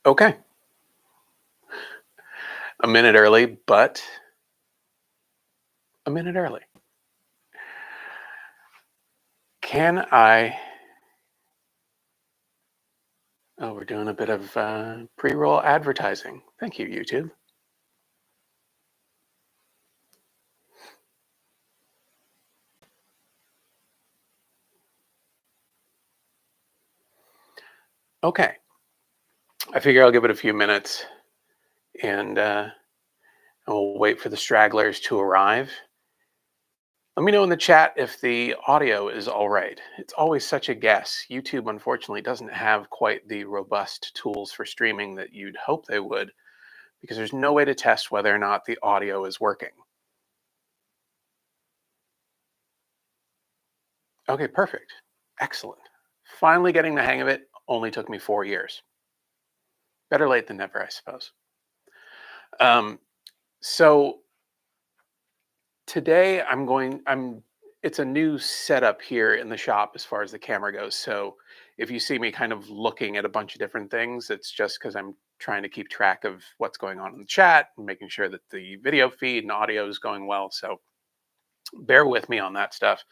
Okay. A minute early, but a minute early. Can I? Oh, we're doing a bit of pre-roll advertising. Thank you, YouTube. Okay. I figure I'll give it a few minutes and we'll wait for the stragglers to arrive. Let me know in the chat if the audio is all right. It's always such a guess. YouTube, unfortunately, doesn't have quite the robust tools for streaming that you'd hope they would, because there's no way to test whether or not the audio is working. Okay, perfect. Excellent. Finally getting the hang of it only took me 4 years. Better late than never, I suppose. Um, so today it's a new setup here in the shop as far as the camera goes. So if you see me kind of looking at a bunch of different things, it's just because I'm trying to keep track of what's going on in the chat and making sure that the video feed and audio is going well. So bear with me on that stuff.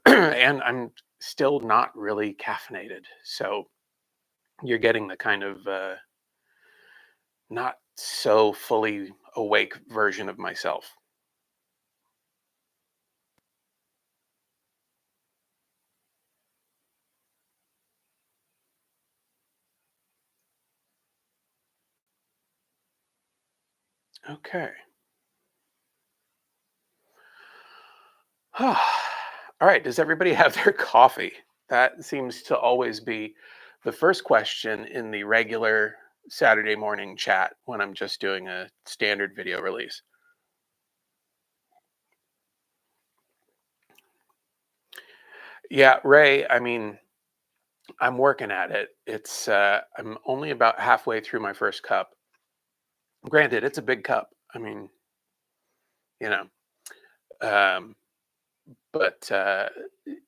And I'm still not really caffeinated. So you're getting the kind of not so fully awake version of myself. Okay. All right. Does everybody have their coffee? That seems to always be the first question in the regular Saturday morning chat when I'm just doing a standard video release. Yeah, Ray, I mean, I'm working at it. I'm only about halfway through my first cup. Granted, it's a big cup. I mean, you know, um, but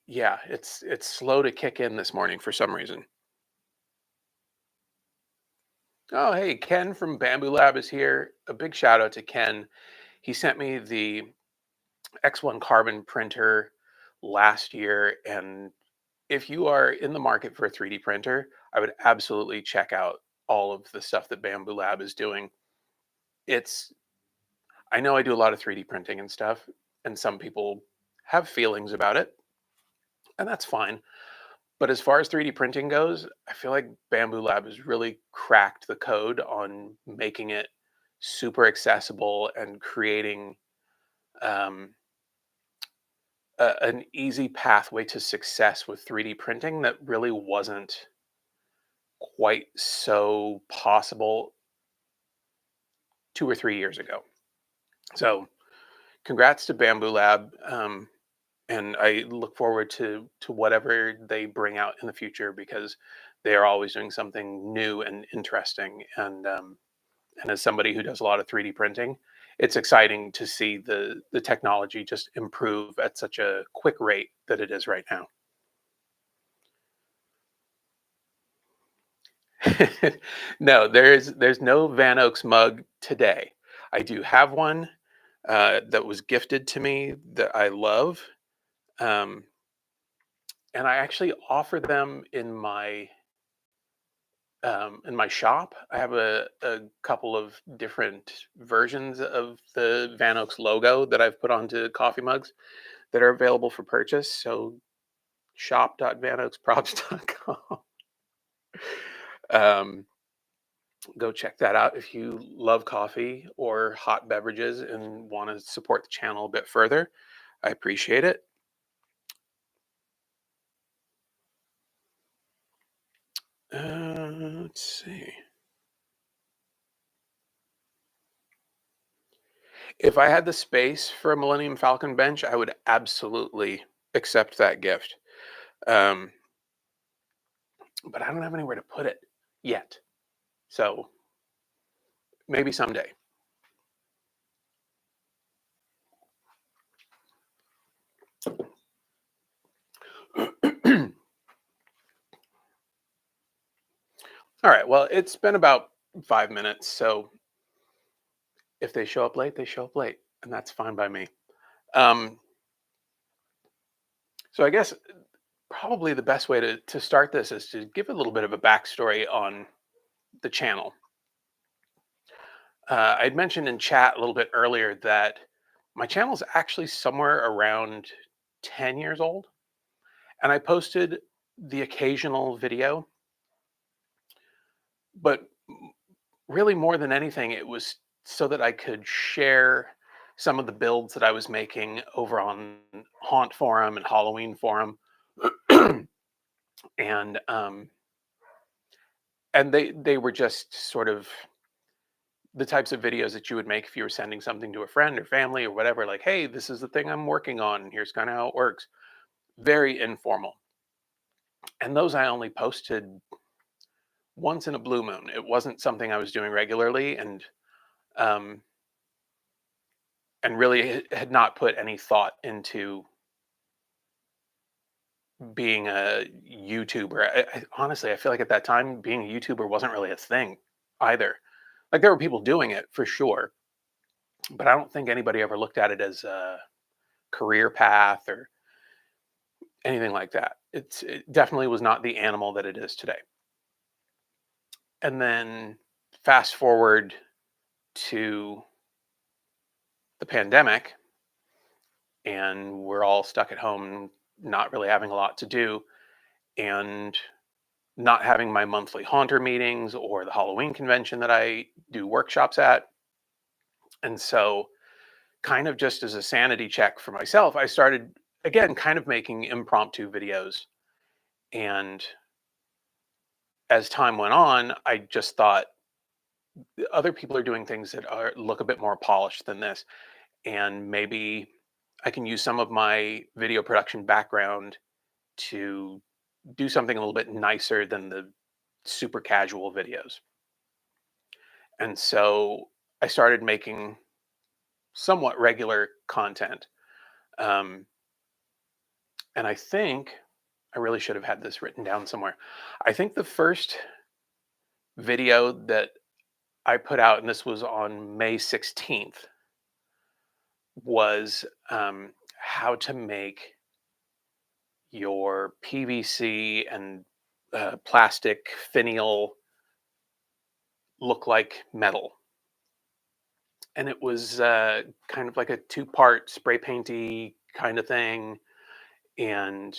yeah, it's slow to kick in this morning for some reason. Oh, hey, Ken from Bamboo Lab is here. A big shout out to Ken. He sent me the X1 carbon printer last year, and if you are in the market for a 3D printer, I would absolutely check out all of the stuff that Bamboo Lab is doing. It's I know I do a lot of 3D printing and stuff, and some people have feelings about it, and that's fine. But as far as 3D printing goes, I feel like Bamboo Lab has really cracked the code on making it super accessible and creating um, an easy pathway to success with 3D printing that really wasn't quite so possible 2 or 3 years ago. So, congrats to Bamboo Lab. And I look forward to whatever they bring out in the future, because they are always doing something new and interesting. And as somebody who does a lot of 3D printing, it's exciting to see the technology just improve at such a quick rate that it is right now. No, there's no Van Oaks mug today. I do have one that was gifted to me that I love. Um, and I actually offer them in my shop. I have a couple of different versions of the Van Oaks logo that I've put onto coffee mugs that are available for purchase. So shop.vanoaksprops.com. Um, go check that out if you love coffee or hot beverages and want to support the channel a bit further. I appreciate it. Let's see. If I had the space for a Millennium Falcon bench, I would absolutely accept that gift. Um, but I don't have anywhere to put it yet. So maybe someday. All All right. Well, it's been about 5 minutes. So if they show up late, they show up late. And that's fine by me. Um, so I guess probably the best way to start this is to give a little bit of a backstory on the channel. I'd mentioned in chat a little bit earlier that my channel is actually somewhere around 10 years old. And I posted the occasional video, but really more than anything, it was so that I could share some of the builds that I was making over on Haunt Forum and Halloween Forum. and they were just sort of the types of videos that you would make if you were sending something to a friend or family or whatever, like, hey, this is the thing I'm working on, and here's kind of how it works. Very informal. And those I only posted once in a blue moon. It wasn't something I was doing regularly, um, and really had not put any thought into being a YouTuber. Honestly, I feel like at that time, being a YouTuber wasn't really a thing either. Like there were people doing it for sure, but I don't think anybody ever looked at it as a career path or anything like that. It definitely was not the animal that it is today. And then fast forward to the pandemic, and we're all stuck at home, not really having a lot to do, and not having my monthly haunter meetings or the Halloween convention that I do workshops at. And so, kind of just as a sanity check for myself, I started again kind of making impromptu videos. And as time went on, I just thought other people are doing things that look a bit more polished than this. And maybe I can use some of my video production background to do something a little bit nicer than the super casual videos. And so I started making somewhat regular content. Um, and I think I really should have had this written down somewhere. I think the first video that I put out, and this was on May 16th, was how to make your PVC and plastic finial look like metal. And it was kind of like a two-part spray painty kind of thing. And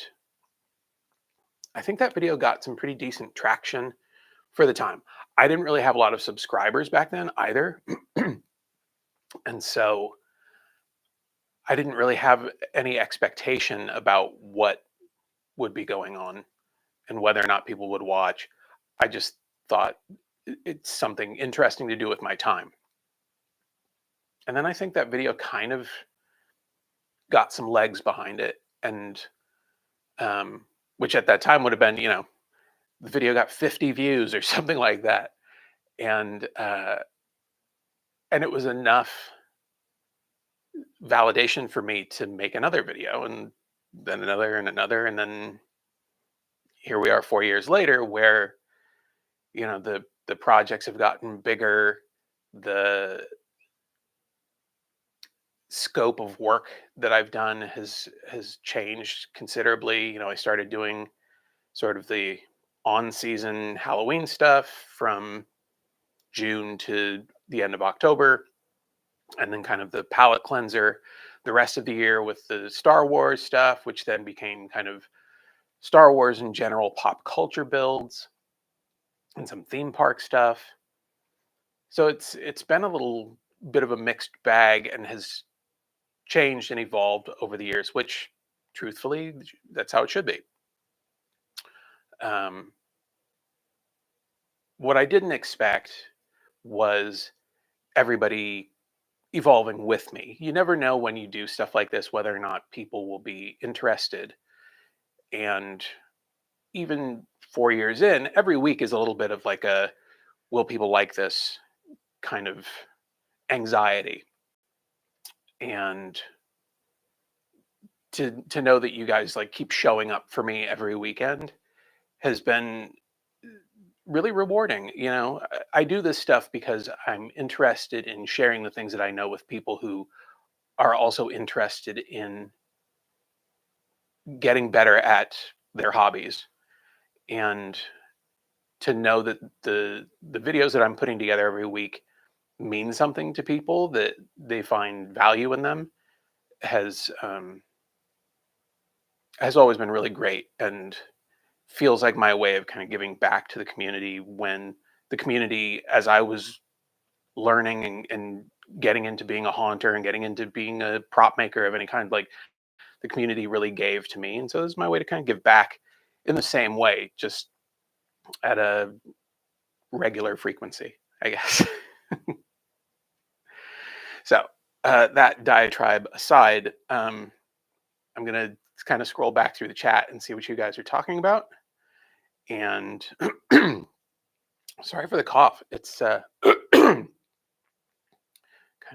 I think that video got some pretty decent traction for the time. I didn't really have a lot of subscribers back then either. And so I didn't really have any expectation about what would be going on and whether or not people would watch. I just thought it's something interesting to do with my time. And then I think that video kind of got some legs behind it. And which at that time would have been, the video got 50 views or something like that. And and it was enough validation for me to make another video, and then another and another. And then here we are 4 years later, where the projects have gotten bigger, the scope of work that I've done has changed considerably. I started doing sort of the on season Halloween stuff from June to the end of October, and then kind of the palette cleanser the rest of the year with the Star Wars stuff, which then became kind of Star Wars and general pop culture builds and some theme park stuff. So it's been a little bit of a mixed bag and has changed and evolved over the years, which truthfully, that's how it should be. Um, what I didn't expect was everybody evolving with me. You never know when you do stuff like this whether or not people will be interested. And even 4 years in, every week is a little bit of like a will people like this kind of anxiety. And to know that you guys like keep showing up for me every weekend has been really rewarding. I do this stuff because I'm interested in sharing the things that I know with people who are also interested in getting better at their hobbies, and to know that the videos that I'm putting together every week mean something to people, that they find value in them, has has always been really great, and feels like my way of kind of giving back to the community, when the community, as I was learning and getting into being a haunter and getting into being a prop maker of any kind, like, the community really gave to me. And so this is my way to kind of give back in the same way, just at a regular frequency, I guess. So that diatribe aside, I'm going to kind of scroll back through the chat and see what you guys are talking about. And sorry for the cough. It's kind of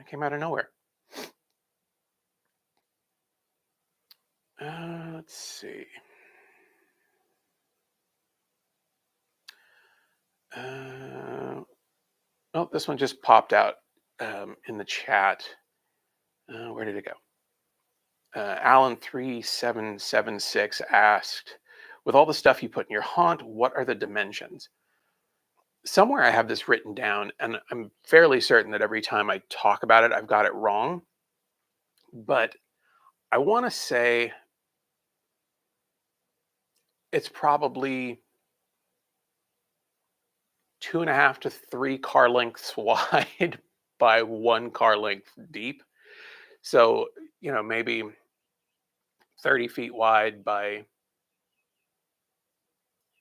came out of nowhere. Let's see. Oh, this one just popped out in the chat. Where did it go? Alan3776 asked, with all the stuff you put in your haunt, what are the dimensions? Somewhere I have this written down, and I'm fairly certain that every time I talk about it, I've got it wrong. But I want to say it's probably 2.5 to 3 car lengths wide by 1 car length deep. So, maybe 30 feet wide by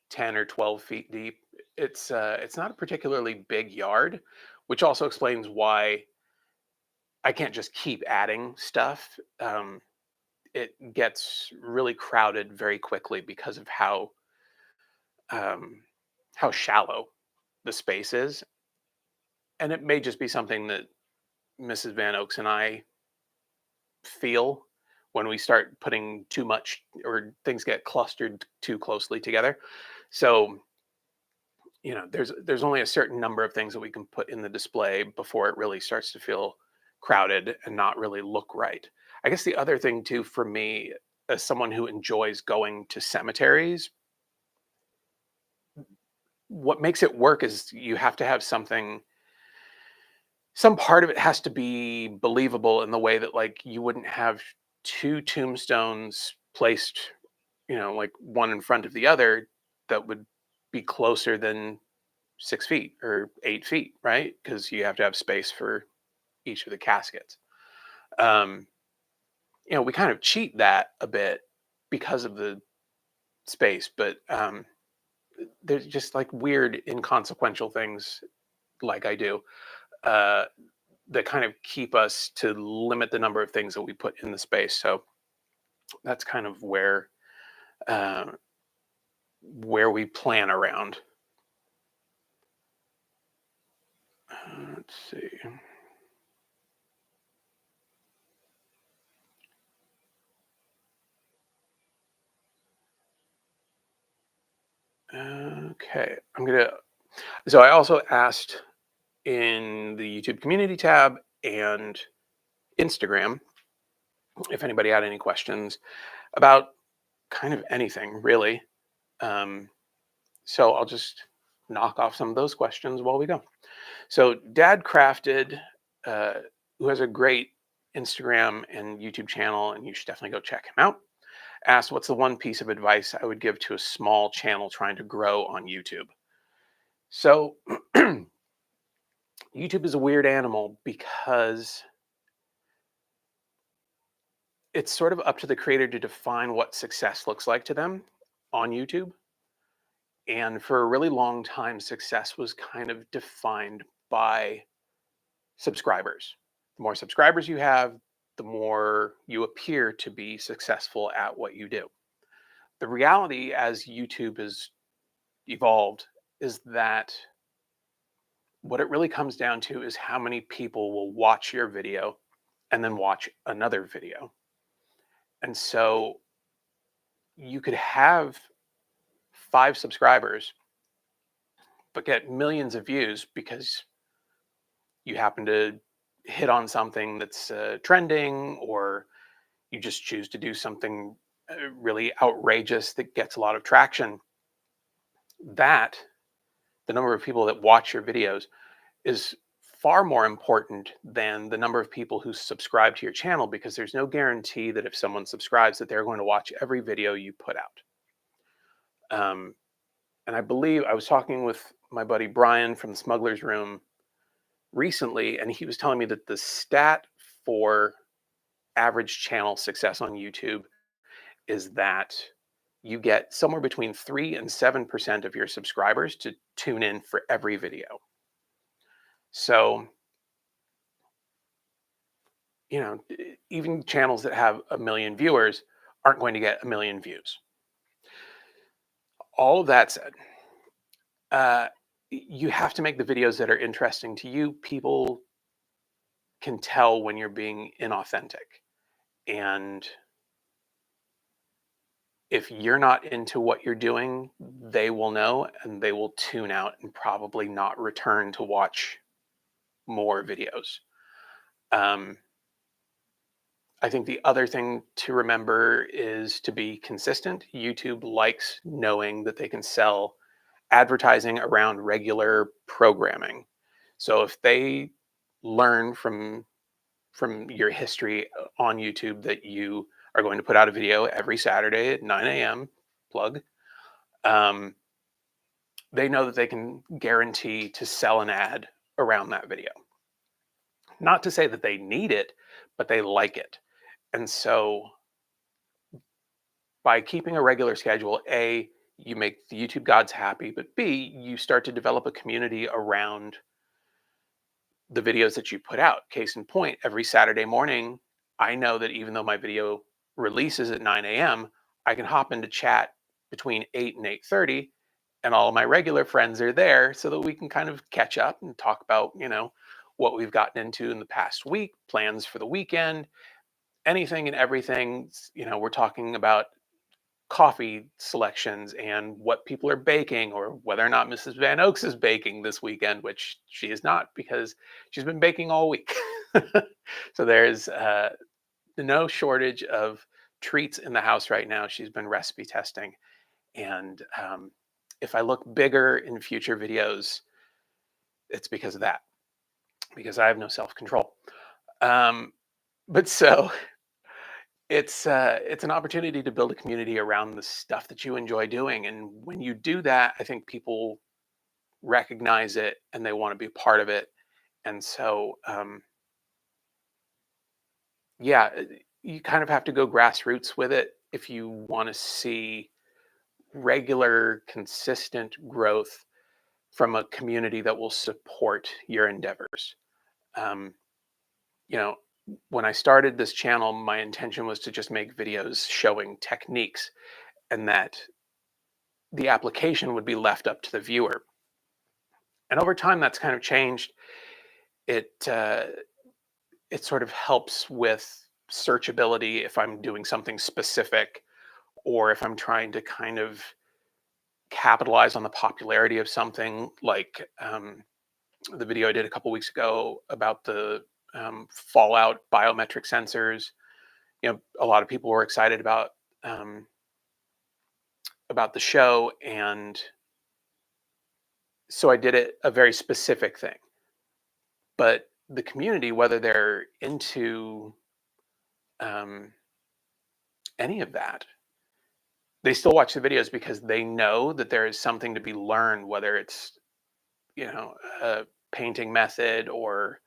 10 or 12 feet deep. It's not a particularly big yard, which also explains why I can't just keep adding stuff. It gets really crowded very quickly because of um, how shallow the space is, and it may just be something that Mrs. Van Oaks and I feel when we start putting too much, or things get clustered too closely together. So, there's only a certain number of things that we can put in the display before it really starts to feel crowded and not really look right. I guess the other thing too, for me, as someone who enjoys going to cemeteries, what makes it work is you have to have some part of it has to be believable, in the way that, like, you wouldn't have two tombstones placed, like one in front of the other, that would be closer than 6 feet or 8 feet, right? Because you have to have space for each of the caskets. Um, we kind of cheat that a bit because of the space, but there's just like weird inconsequential things, like I do, uh, that kind of keep us to limit the number of things that we put in the space. So that's kind of uh, where we plan around. Let's see. Okay, So I also asked in the YouTube community tab and Instagram if anybody had any questions about kind of anything, really. Um, so I'll just knock off some of those questions while we go. So Dad Crafted, uh, who has a great Instagram and YouTube channel, and you should definitely go check him out, asked, what's the one piece of advice I would give to a small channel trying to grow on YouTube? So YouTube is a weird animal, because it's sort of up to the creator to define what success looks like to them on YouTube. And for a really long time, success was kind of defined by subscribers. The more subscribers you have, the more you appear to be successful at what you do. The reality, as YouTube has evolved, is that what it really comes down to is how many people will watch your video and then watch another video. And so you could have 5 subscribers, but get millions of views because you happen to hit on something that's trending, or you just choose to do something really outrageous that gets a lot of traction. That the number of people that watch your videos is far more important than the number of people who subscribe to your channel, because there's no guarantee that if someone subscribes that they're going to watch every video you put out. Um, and I believe I was talking with my buddy Brian from the Smuggler's Room recently, and he was telling me that the stat for average channel success on YouTube is that you get somewhere between 3 and 7% of your subscribers to tune in for every video. So, even channels that have a million viewers aren't going to get a million views. All of that said, uh, you have to make the videos that are interesting to you. People can tell when you're being inauthentic. And if you're not into what you're doing, they will know, and they will tune out and probably not return to watch more videos. Um, I think the other thing to remember is to be consistent. YouTube likes knowing that they can sell advertising around regular programming. So if they learn from your history on YouTube that you are going to put out a video every Saturday at 9 a.m. plug, um, they know that they can guarantee to sell an ad around that video. Not to say that they need it, but they like it. And so by keeping a regular schedule, A, you make the YouTube gods happy, but B, you start to develop a community around the videos that you put out. Case in point, every Saturday morning, I know that even though my video releases at 9 a.m., I can hop into chat between 8 and 8:30, and all of my regular friends are there so that we can kind of catch up and talk about, what we've gotten into in the past week, plans for the weekend, anything and everything. We're talking about coffee selections and what people are baking, or whether or not Mrs. Van Oaks is baking this weekend, which she is not because she's been baking all week. So there's no shortage of treats in the house right now. She's been recipe testing. And if I look bigger in future videos, it's because of that, because I have no self control. But so it's an opportunity to build a community around the stuff that you enjoy doing, and when you do that, I think people recognize it and they want to be a part of it. And so yeah, you kind of have to go grassroots with it if you want to see regular consistent growth from a community that will support your endeavors. um, you know when I started this channel, my intention was to just make videos showing techniques, and that the application would be left up to the viewer. And over time, that's kind of changed. It sort of helps with searchability if I'm doing something specific, or if I'm trying to kind of capitalize on the popularity of something, like the video I did a couple weeks ago about the Fallout biometric sensors. A lot of people were excited um, about the show, and so I did it a very specific thing. But the community, whether they're into um, any of that, they still watch the videos because they know that there is something to be learned, whether it's, a painting method or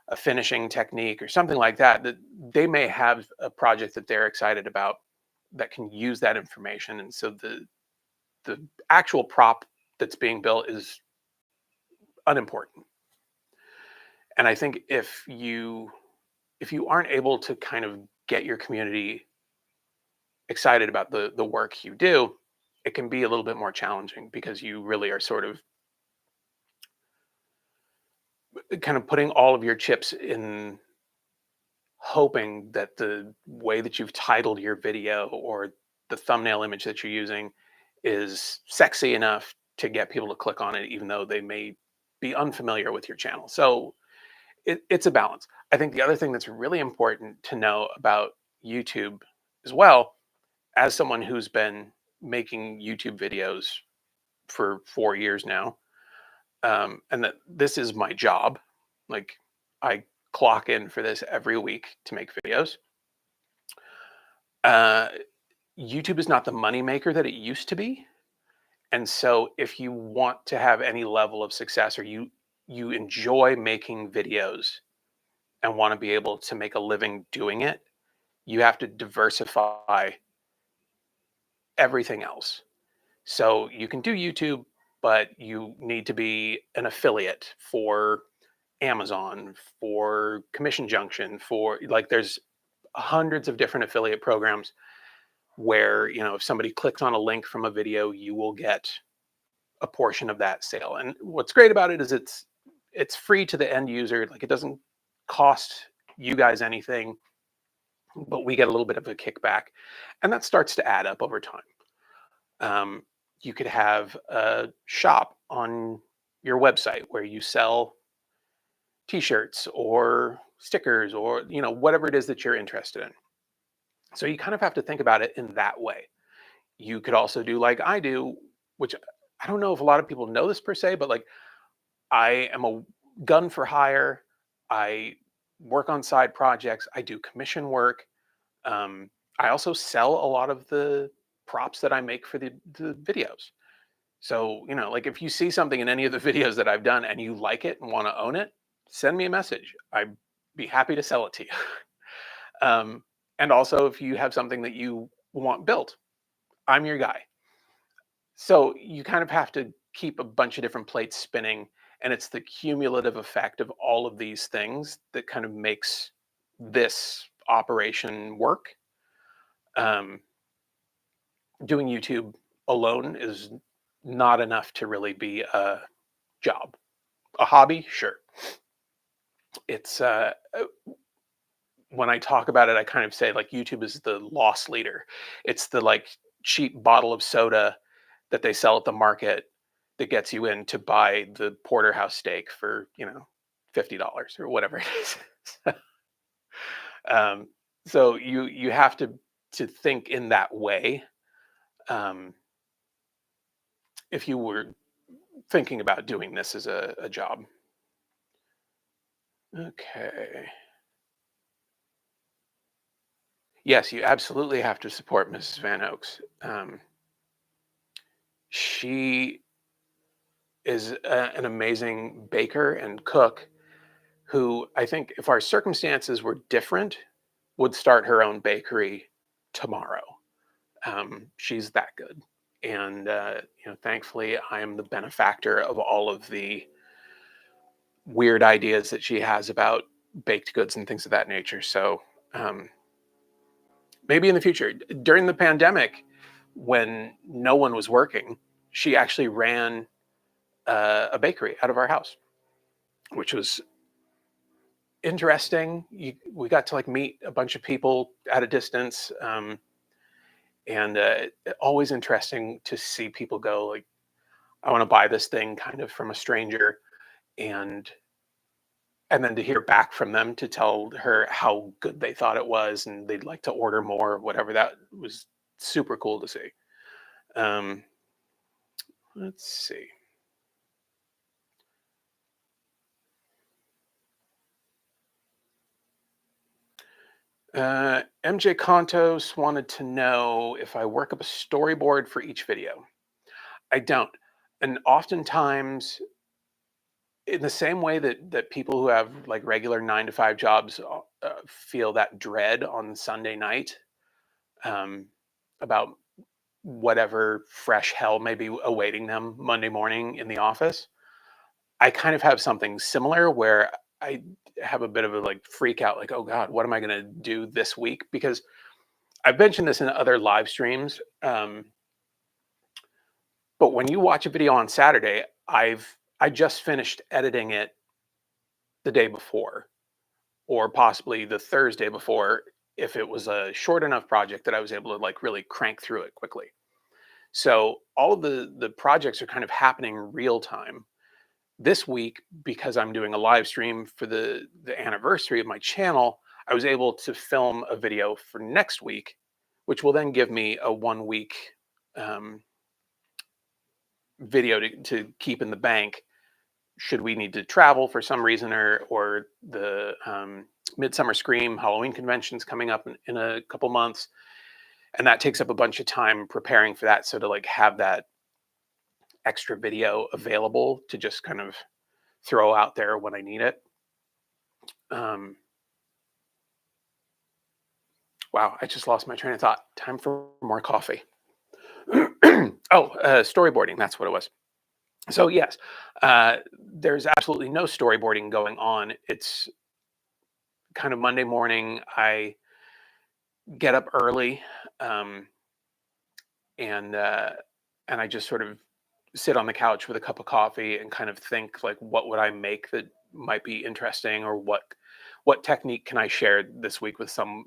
a finishing technique or something like that, that they may have a project that they're excited about that can use that information. And so the actual prop that's being built is unimportant. And I think if you aren't able to kind of get your community excited about the work you do, it can be a little bit more challenging, because you really are sort of kind of putting all of your chips in, hoping that the way that you've titled your video or the thumbnail image that you're using is sexy enough to get people to click on it, even though they may be unfamiliar with your channel. So it's a balance. I think the other thing that's really important to know about YouTube as well, as someone who's been making YouTube videos for 4 years now, and that this is my job. Like, I clock in for this every week to make videos. Uh, YouTube is not the moneymaker that it used to be. And so if you want to have any level of success, or you enjoy making videos and want to be able to make a living doing it, you have to diversify everything else. So you can do YouTube, but you need to be an affiliate for Amazon, for Commission Junction, for, like, there's hundreds of different affiliate programs where, if somebody clicks on a link from a video, you will get a portion of that sale. And what's great about it is it's free to the end user. Like, it doesn't cost you guys anything, but we get a little bit of a kickback, and that starts to add up over time. You could have a shop on your website where you sell t-shirts or stickers, or whatever it is that you're interested in. So you kind of have to think about it in that way. You could also do like I do, which I don't know if a lot of people know this per se, but like, I am a gun for hire. I work on side projects. I do commission work. I also sell a lot of the props that I make for the videos. So, like, if you see something in any of the videos that I've done and you like it and want to own it, send me a message. I'd be happy to sell it to you. um, and also, if you have something that you want built, I'm your guy. So you kind of have to keep a bunch of different plates spinning, and it's the cumulative effect of all of these things that kind of makes this operation work. Um, Doing YouTube alone is not enough to really be a job. A hobby, sure. It's when I talk about it, I kind of say, like, YouTube is the loss leader. It's the, like, cheap bottle of soda that they sell at the market that gets you in to buy the porterhouse steak for, $50 or whatever it is. um, so you have to think in that way, um, if you were thinking about doing this as a job. Okay. Yes, you absolutely have to support Mrs. Van Oaks. She is an amazing baker and cook, who, I think, if our circumstances were different, would start her own bakery tomorrow. She's that good. And, thankfully, I am the benefactor of all of the weird ideas that she has about baked goods and things of that nature. So, um, maybe in the future, during the pandemic, when no one was working, she actually ran a bakery out of our house, which was interesting. We got to, like, meet a bunch of people at a distance, and always interesting to see people go, like, I want to buy this thing, kind of from a stranger, and then to hear back from them to tell her how good they thought it was and they'd like to order more or whatever. That was super cool to see. Um, let's see. MJ Contos wanted to know if I work up a storyboard for each video. I don't. And oftentimes, in the same way that people who have, like, regular 9 to 5 jobs feel that dread on Sunday night, um, about whatever fresh hell may be awaiting them Monday morning in the office, I kind of have something similar where I have a bit of a, like, freak out, like, oh God, what am I going to do this week? Because I've mentioned this in other live streams. But when you watch a video on Saturday, I just finished editing it the day before, or possibly the Thursday before, if it was a short enough project that I was able to, like, really crank through it quickly. So all of the projects are kind of happening real time. This week, because I'm doing a live stream for the anniversary of my channel, I was able to film a video for next week, which will then give me a 1 week um, video to keep in the bank should we need to travel for some reason, or the Midsummer Scream Halloween convention's coming up in a couple months, and that takes up a bunch of time preparing for that. So to like have that extra video available to just kind of throw out there when I need it. Um, wow, I just lost my train of thought. Time for more coffee. Storyboarding. That's what it was. So yes, there's absolutely no storyboarding going on. It's kind of Monday morning. I get up early, um, and and I just sort of sit on the couch with a cup of coffee and kind of think like, what would I make that might be interesting, or what technique can I share this week with some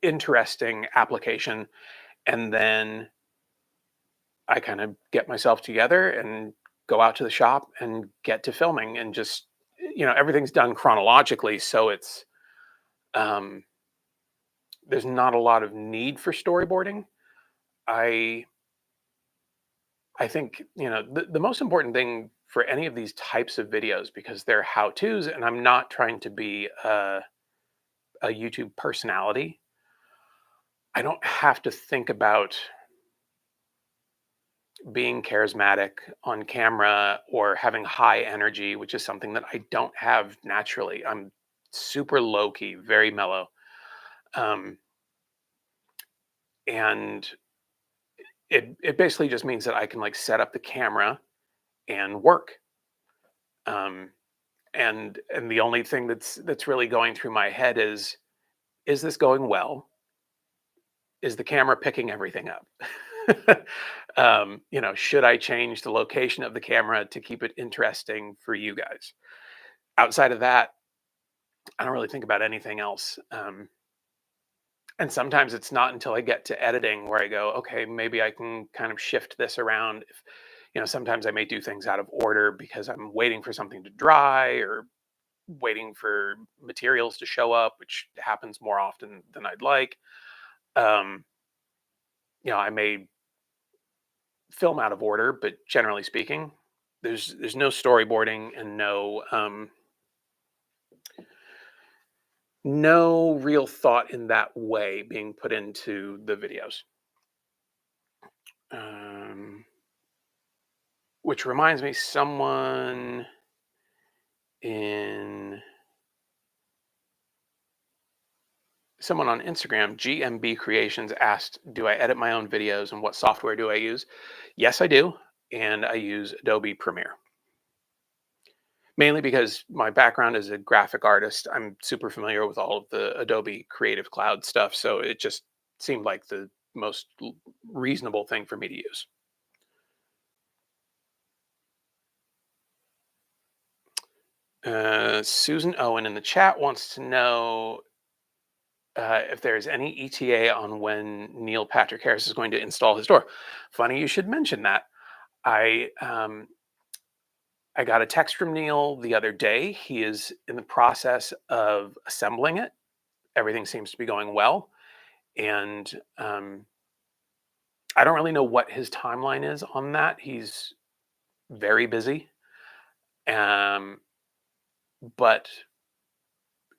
interesting application, and then I kind of get myself together and go out to the shop and get to filming, and just everything's done chronologically, so it's um, there's not a lot of need for storyboarding. I I think the most important thing for any of these types of videos, because they're how tos, and I'm not trying to be a YouTube personality. I don't have to think about being charismatic on camera or having high energy, which is something that I don't have naturally. I'm super low key, very mellow. Um, and it basically just means that I can like set up the camera and work. Um, and the only thing that's really going through my head is this going well? Is the camera picking everything up? Should I change the location of the camera to keep it interesting for you guys? Outside of that, I don't really think about anything else. And sometimes it's not until I get to editing where I go, okay, maybe I can kind of shift this around. If sometimes I may do things out of order because I'm waiting for something to dry, or waiting for materials to show up, which happens more often than I'd like. Um, I may film out of order, but generally speaking, there's no storyboarding and no real thought in that way being put into the videos. Um, which reminds me, in someone on Instagram, GMB Creations, asked, "Do I edit my own videos and what software do I use?" Yes, I do, and I use Adobe Premiere. Mainly because my background is a graphic artist. I'm super familiar with all of the Adobe Creative Cloud stuff, so it just seemed like the most reasonable thing for me to use. Susan Owen in the chat wants to know if there's any ETA on when Neil Patrick Harris is going to install his door. Funny you should mention that. I um, I got a text from Neil the other day. He is in the process of assembling it. Everything seems to be going well, and I don't really know what his timeline is on that. He's very busy, um, but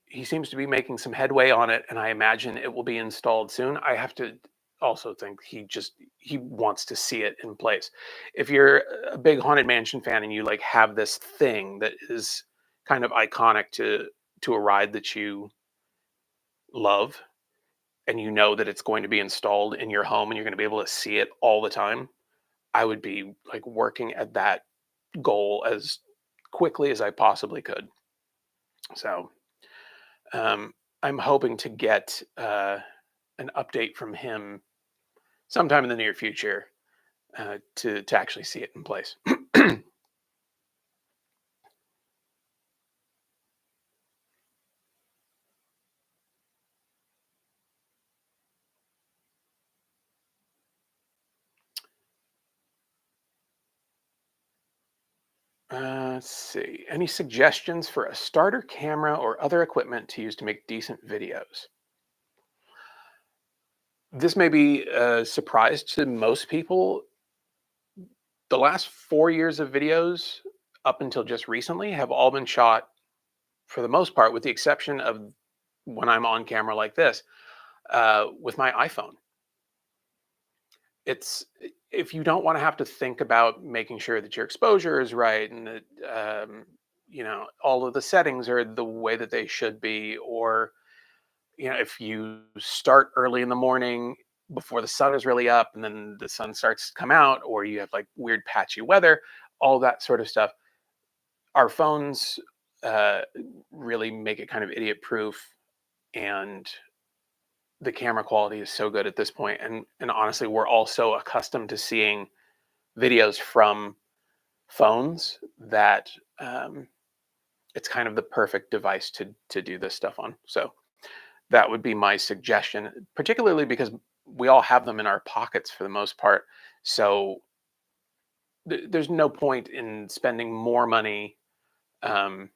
he seems to be making some headway on it, and I imagine it will be installed soon. I have to also think he wants to see it in place. If you're a big Haunted Mansion fan and you like have this thing that is kind of iconic to a ride that you love, and you know that it's going to be installed in your home and you're going to be able to see it all the time, I would be like working at that goal as quickly as I possibly could. So um, I'm hoping to get an update from him sometime in the near future to actually see it in place. Let's see. Any suggestions for a starter camera or other equipment to use to make decent videos? This may be a surprise to most people. The last 4 years of videos, up until just recently, have all been shot, for the most part, with the exception of when I'm on camera like this, with my iPhone. It's if you don't want to have to think about making sure that your exposure is right and that all of the settings are the way that they should be, or if you start early in the morning before the sun is really up and then the sun starts to come out, or you have like weird patchy weather, all that sort of stuff. Our phones uh, really make it kind of idiot proof, and the camera quality is so good at this point. And honestly, we're also accustomed to seeing videos from phones that it's kind of the perfect device to do this stuff on. So that would be my suggestion, particularly because we all have them in our pockets for the most part. So there's no point in spending more money um,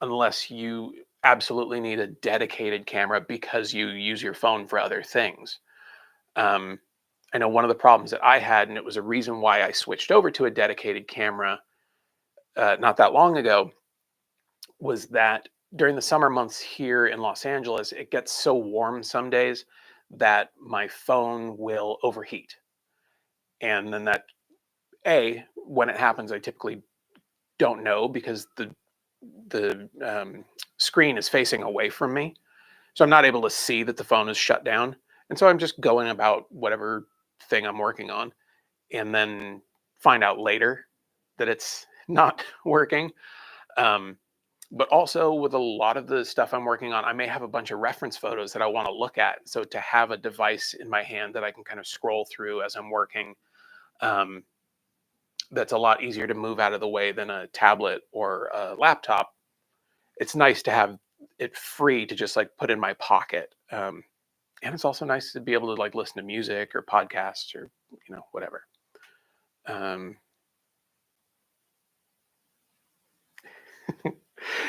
unless you absolutely need a dedicated camera because you use your phone for other things. Um, I know one of the problems that I had, and it was a reason why I switched over to a dedicated camera not that long ago, was that during the summer months here in Los Angeles, it gets so warm some days that my phone will overheat. And then when it happens, I typically don't know because the screen is facing away from me. So I'm not able to see that the phone is shut down. And so I'm just going about whatever thing I'm working on and then find out later that it's not working. Um, but also with a lot of the stuff I'm working on, I may have a bunch of reference photos that I want to look at. So to have a device in my hand that I can kind of scroll through as I'm working, um, that's a lot easier to move out of the way than a tablet or a laptop. It's nice to have it free to just like put in my pocket. And it's also nice to be able to like listen to music or podcasts or whatever. Um,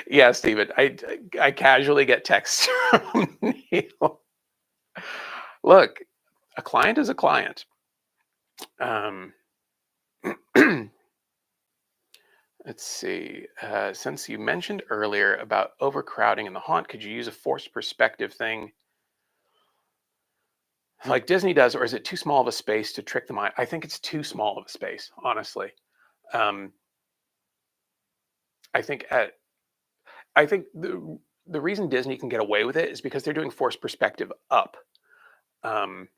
yeah, Stephen, I casually get texts from Neil. Look, a client is a client. Um, let's see. Since you mentioned earlier about overcrowding in the haunt, could you use a forced perspective thing like Disney does, or is it too small of a space to trick the mind? I think it's too small of a space, honestly. Um, I think at, I think the reason Disney can get away with it is because they're doing forced perspective up, um,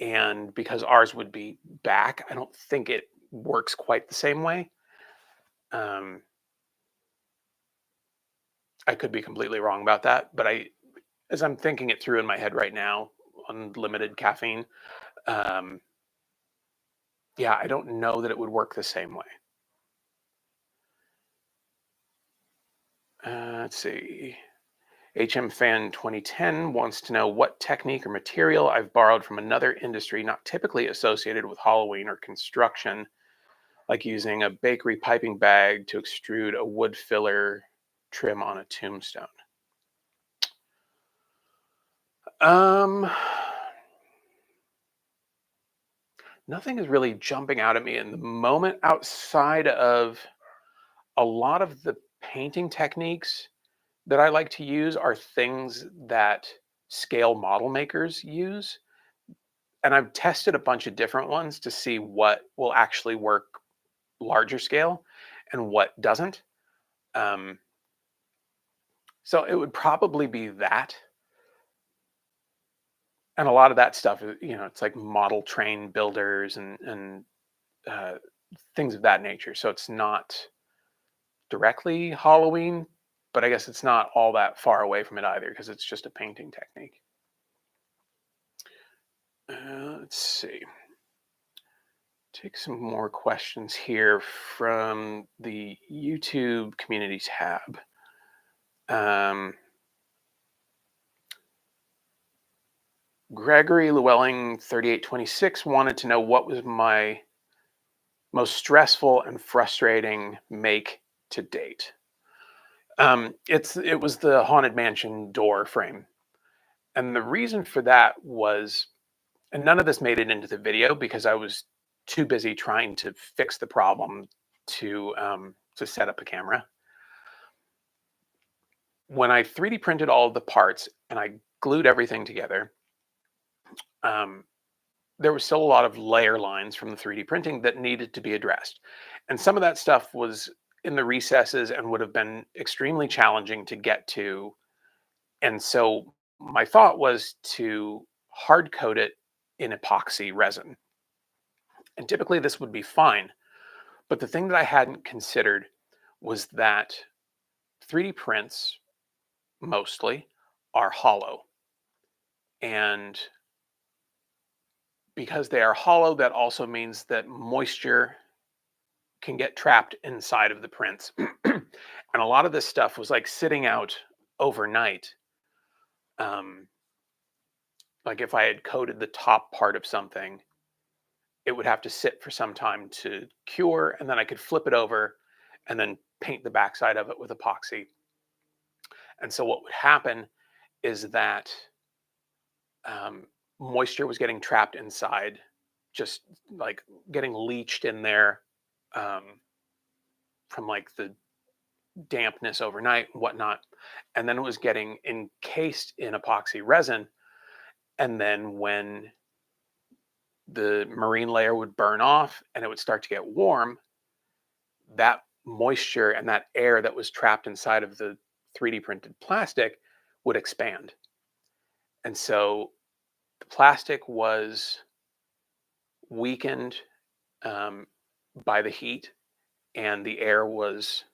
and because ours would be back. I don't think it works quite the same way. Um, I could be completely wrong about that, but as I'm thinking it through in my head right now, on limited caffeine, um, yeah, I don't know that it would work the same way. Let's see. HM Fan 2010 wants to know what technique or material I've borrowed from another industry not typically associated with Halloween or construction, like using a bakery piping bag to extrude a wood filler trim on a tombstone. Um, Nothing is really jumping out at me in the moment outside of a lot of the painting techniques that I like to use are things that scale model makers use. And I've tested a bunch of different ones to see what will actually work larger scale and what doesn't. Um, so it would probably be that. And a lot of that stuff, it's like model train builders and uh, things of that nature. So it's not directly Halloween, but I guess it's not all that far away from it either because it's just a painting technique. Let's see. Take some more questions here from the YouTube community tab. Um, Gregory Llewellyn 3826 wanted to know what was my most stressful and frustrating make to date. It was the Haunted Mansion door frame. And the reason for that was, and none of this made it into the video because I was too busy trying to fix the problem to set up a camera. When I 3D printed all of the parts and I glued everything together, um, there was still a lot of layer lines from the 3D printing that needed to be addressed. And some of that stuff was in the recesses and would have been extremely challenging to get to. And so my thought was to hard coat it in epoxy resin. And typically this would be fine. But the thing that I hadn't considered was that 3D prints mostly are hollow. And because they are hollow, that also means that moisture can get trapped inside of the prints. And a lot of this stuff was like sitting out overnight. Um, like if I had coated the top part of something, it would have to sit for some time to cure, and then I could flip it over and then paint the backside of it with epoxy. And so what would happen is that um, moisture was getting trapped inside, just like getting leached in there um, from like the dampness overnight and whatnot. And then it was getting encased in epoxy resin. And then when the marine layer would burn off and it would start to get warm, that moisture and that air that was trapped inside of the 3D printed plastic would expand. And so the plastic was weakened um, by the heat, and the air was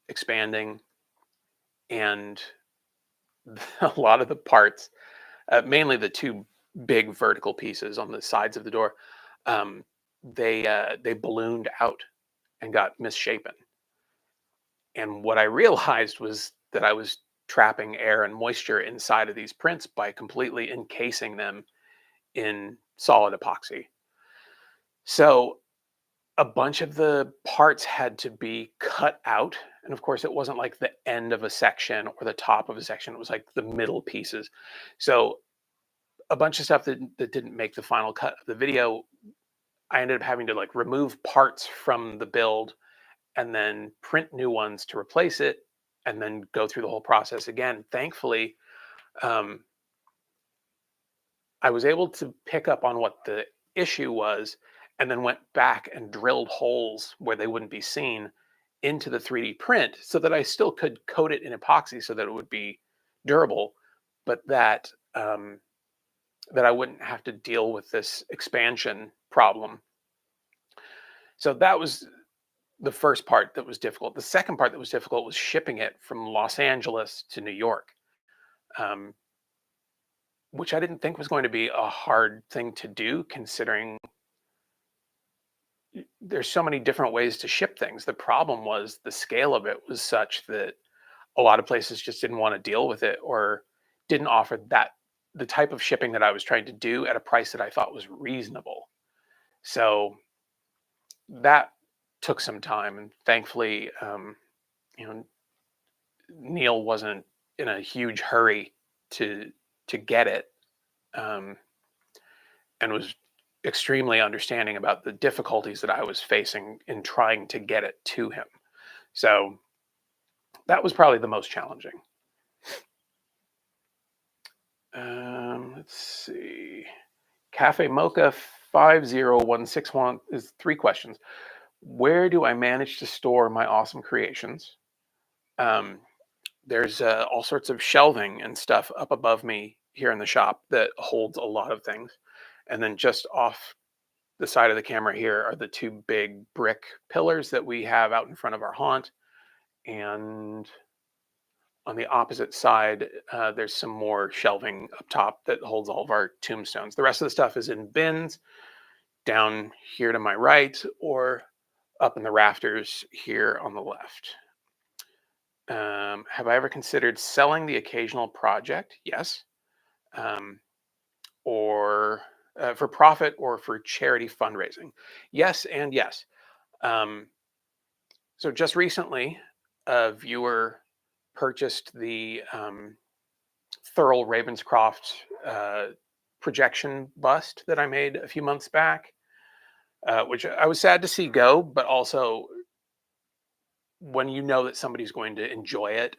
expanding. And a lot of the parts, mainly the two big vertical pieces on the sides of the door, um, they ballooned out and got misshapen. And what I realized was that I was trapping air and moisture inside of these prints by completely encasing them in solid epoxy. So a bunch of the parts had to be cut out. And of course, it wasn't like the end of a section or the top of a section, it was like the middle pieces. So a bunch of stuff that didn't make the final cut of the video, I ended up having to like remove parts from the build and then print new ones to replace it and then go through the whole process again. Thankfully, um, I was able to pick up on what the issue was and then went back and drilled holes where they wouldn't be seen into the 3D print so that I still could coat it in epoxy so that it would be durable, but that I wouldn't have to deal with this expansion problem. So that was the first part that was difficult. The second part that was difficult was shipping it from Los Angeles to New York, um, which I didn't think was going to be a hard thing to do, considering there's so many different ways to ship things. The problem was the scale of it was such that a lot of places just didn't want to deal with it or didn't offer that the type of shipping that I was trying to do at a price that I thought was reasonable. So that took some time, and thankfully, you know, Neil wasn't in a huge hurry to get it, um, and was extremely understanding about the difficulties that I was facing in trying to get it to him. So that was probably the most challenging. Let's see. Cafe Mocha 50161 is 3 questions. Where do I manage to store my awesome creations? Um, there's all sorts of shelving and stuff up above me here in the shop that holds a lot of things. And then just off the side of the camera here are the 2 big brick pillars that we have out in front of our haunt. And on the opposite side, there's some more shelving up top that holds all of our tombstones. The rest of the stuff is in bins down here to my right or up in the rafters here on the left. Have I ever considered selling the occasional project? Yes. Um, or for profit or for charity fundraising? Yes, and yes. Um, so just recently, a viewer purchased the Thurl Ravenscroft uh, projection bust that I made a few months back, which I was sad to see go, but also when you know that somebody's going to enjoy it,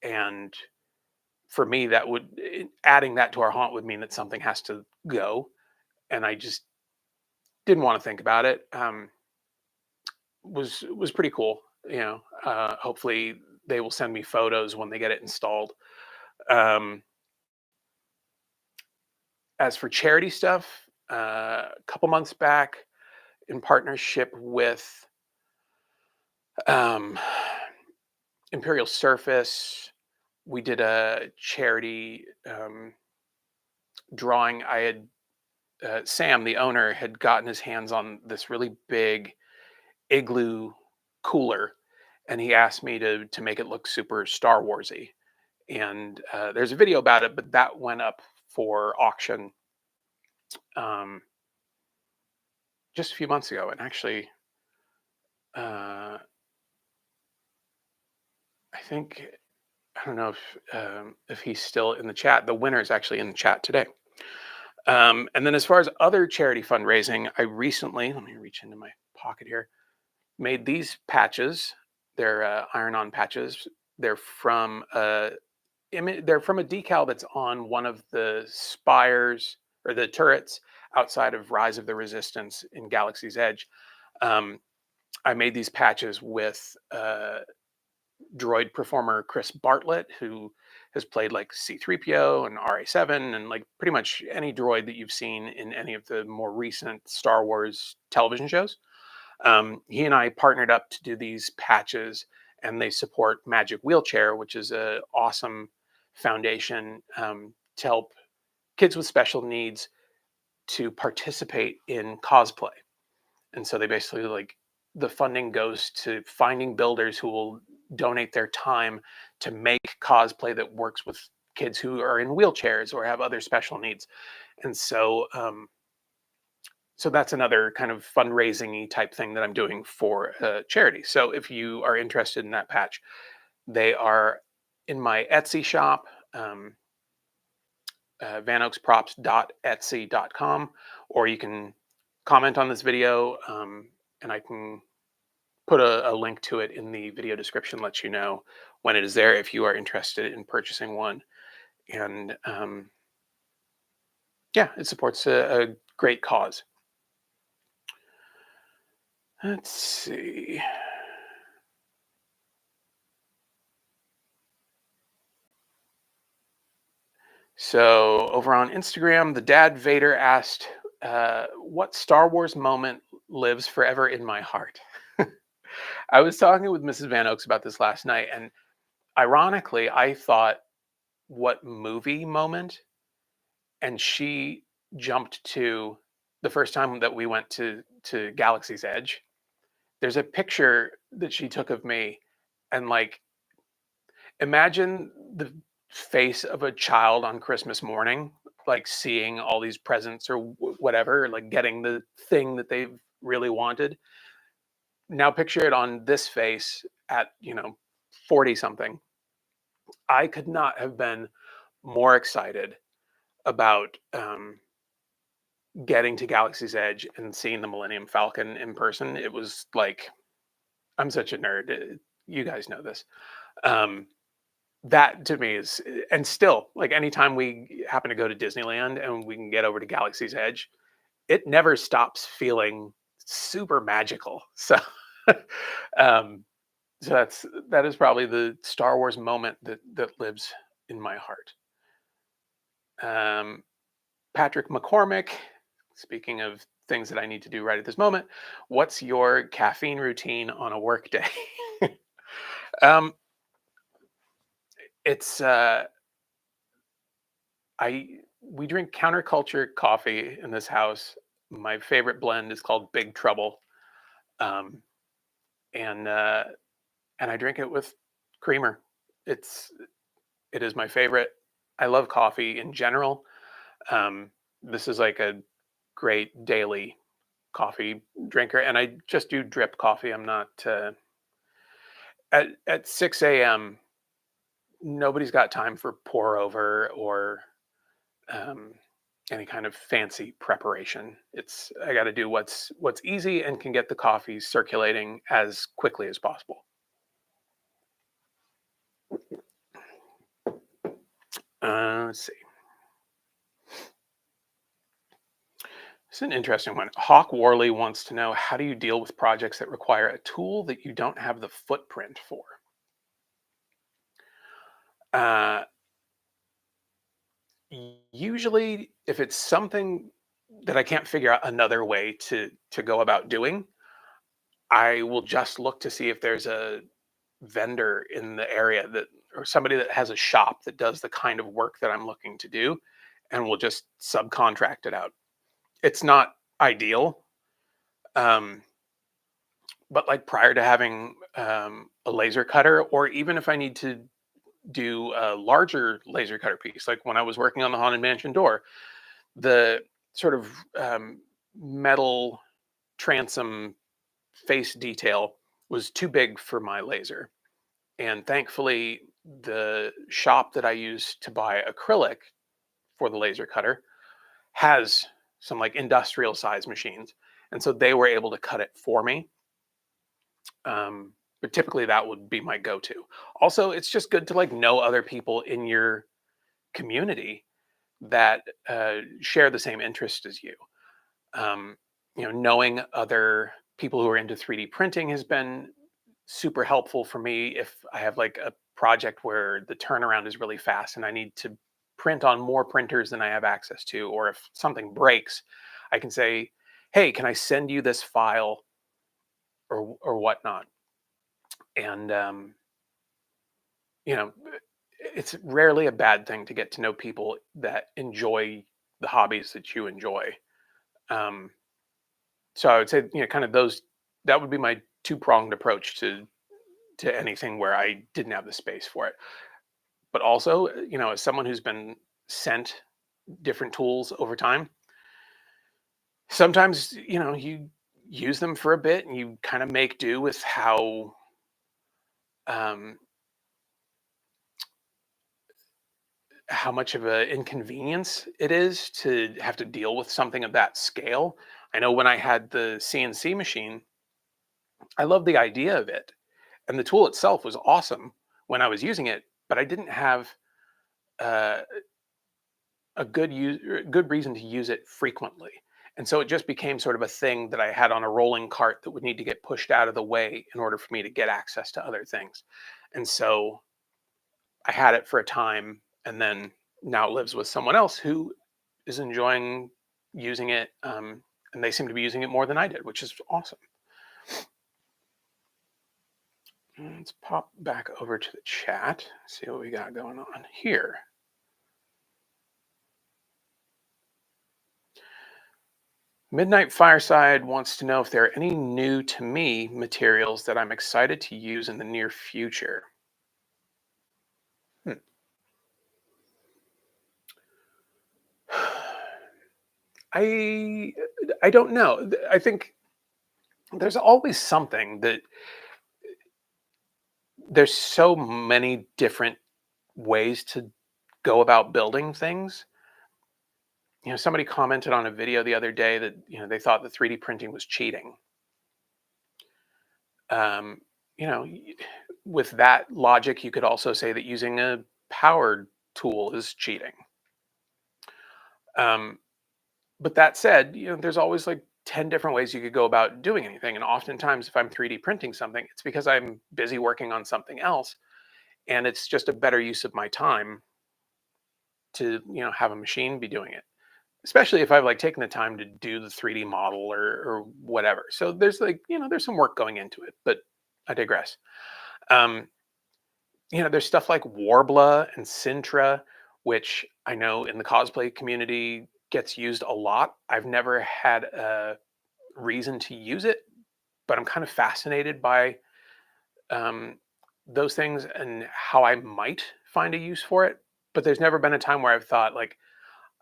and for me, that would adding that to our haunt would mean that something has to go, and I just didn't want to think about it. Was pretty cool. Hopefully they will send me photos when they get it installed. Um, as for charity stuff, a couple months back, in partnership with um, Imperial Surface, we did a charity drawing. I had Sam, the owner, had gotten his hands on this really big igloo cooler, and he asked me to make it look super Star Warsy. And there's a video about it, but that went up for auction um, just a few months ago. And actually, uh, I think I don't know if he's still in the chat. The winner is actually in the chat today. And then as far as other charity fundraising, I recently, let me reach into my pocket here, made these patches. They're iron-on patches. They're from they're from a decal that's on one of the spires or the turrets outside of Rise of the Resistance in Galaxy's Edge. Um, I made these patches with droid performer Chris Bartlett, who has played like C3PO and RA7 and like pretty much any droid that you've seen in any of the more recent Star Wars television shows. He and I partnered up to do these patches, and they support Magic Wheelchair, which is an awesome foundation to help kids with special needs to participate in cosplay. And so they basically like the funding goes to finding builders who will donate their time to make cosplay that works with kids who are in wheelchairs or have other special needs. And so that's another kind of fundraising type thing that I'm doing for a charity. So if you are interested in that patch, they are in my Etsy shop, um, vanoaksprops.etsy.com, or you can comment on this video, and I can put a link to it in the video description, let you know when it is there if you are interested in purchasing one. And yeah, it supports a great cause. Let's see. So over on Instagram, the Dad Vader asked, "What Star Wars moment lives forever in my heart?" I was talking with Mrs. Van Oaks about this last night, and ironically, I thought, "What movie moment?" And she jumped to the first time that we went to Galaxy's Edge. There's a picture that she took of me, and like imagine the face of a child on Christmas morning, like seeing all these presents or whatever, like getting the thing that they've really wanted. Now picture it on this face at, 40 something. I could not have been more excited about getting to Galaxy's Edge and seeing the Millennium Falcon in person. It was like, I'm such a nerd. You guys know this. Um, that to me is, and still, like anytime we happen to go to Disneyland and we can get over to Galaxy's Edge, it never stops feeling super magical. So, um, so that is probably the Star Wars moment that lives in my heart. Um, Patrick McCormick, speaking of things that I need to do right at this moment, what's your caffeine routine on a work day? um, it's I we drink counterculture coffee in this house. My favorite blend is called Big Trouble, um, and uh, and I drink it with creamer. It's it is my favorite. I love coffee in general. Um, this is like a great daily. coffee drinker, and I just do drip coffee. I'm not at 6 a.m. Nobody's got time for pour over or um, any kind of fancy preparation. It's I got to do what's easy and can get the coffee circulating as quickly as possible. Let's see. It's an interesting one. Hawk Worley wants to know, how do you deal with projects that require a tool that you don't have the footprint for? Uh, Usually, if it's something that I can't figure out another way to go about doing, I will just look to see if there's a vendor in the area that, or somebody that has a shop that does the kind of work that I'm looking to do, and we'll just subcontract it out. It's not ideal, um, but like prior to having a laser cutter, or even if I need to do a larger laser cutter piece, like when I was working on the Haunted Mansion door, the sort of metal transom face detail was too big for my laser. And thankfully, the shop that I use to buy acrylic for the laser cutter has some like industrial size machines. And so they were able to cut it for me. But typically that would be my go-to. Also, it's just good to like know other people in your community that share the same interest as you. Um, knowing other people who are into 3D printing has been super helpful for me if I have like a project where the turnaround is really fast and I need to print on more printers than I have access to, or if something breaks, I can say, "Hey, can I send you this file or whatnot?" And you know, it's rarely a bad thing to get to know people that enjoy the hobbies that you enjoy. Um, so I would say, kind of those. That would be my two-pronged approach to anything where I didn't have the space for it. But also, as someone who's been sent different tools over time, sometimes, you use them for a bit and you kind of make do with um, how much of an inconvenience it is to have to deal with something of that scale. I know when I had the CNC machine, I loved the idea of it, and the tool itself was awesome when I was using it, but I didn't have uh, good reason to use it frequently. And so it just became sort of a thing that I had on a rolling cart that would need to get pushed out of the way in order for me to get access to other things. And so I had it for a time, and then now it lives with someone else who is enjoying using it, and they seem to be using it more than I did, which is awesome. Let's pop back over to the chat, see what we got going on here. Midnight Fireside wants to know if there are any new to me materials that I'm excited to use in the near future. Hmm. I I don't know. I think there's always something that there's so many different ways to go about building things. Somebody commented on a video the other day that they thought the 3D printing was cheating. Um, you know, y- with that logic, you could also say that using a powered tool is cheating. Um, but that said, there's always like 10 different ways you could go about doing anything. And oftentimes, if I'm 3D printing something, it's because I'm busy working on something else. And it's just a better use of my time to, have a machine be doing it. Especially if I've like taken the time to do the 3D model or whatever. So there's like, there's some work going into it, but I digress. Um, there's stuff like Warbla and Sintra, which I know in the cosplay community gets used a lot. I've never had a reason to use it, but I'm kind of fascinated by um, those things and how I might find a use for it. But there's never been a time where I've thought like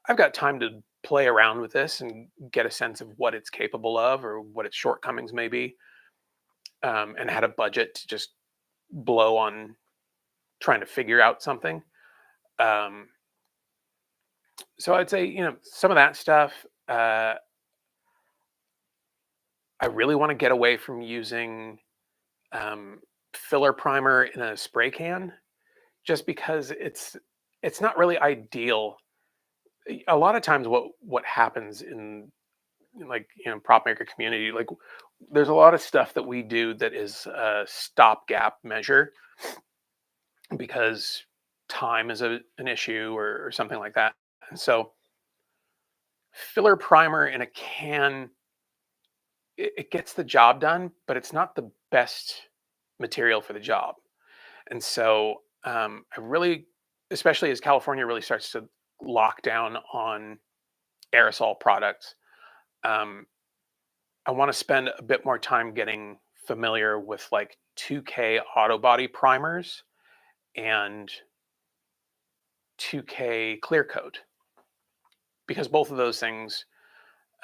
I've got time to play around with this and get a sense of what it's capable of or what its shortcomings may be, and had a budget to just blow on trying to figure out something. Um, so I'd say, some of that stuff. I really want to get away from using um, filler primer in a spray can, just because it's not really ideal. A lot of times, what happens in, like, prop maker community, like, there's a lot of stuff that we do that is a stopgap measure because time is an issue, or something like that. And so filler primer in a can, it gets the job done, but it's not the best material for the job. And so I really, especially as California really starts to lock down on aerosol products, um, I want to spend a bit more time getting familiar with like 2K auto body primers and 2K clear coat, because both of those things,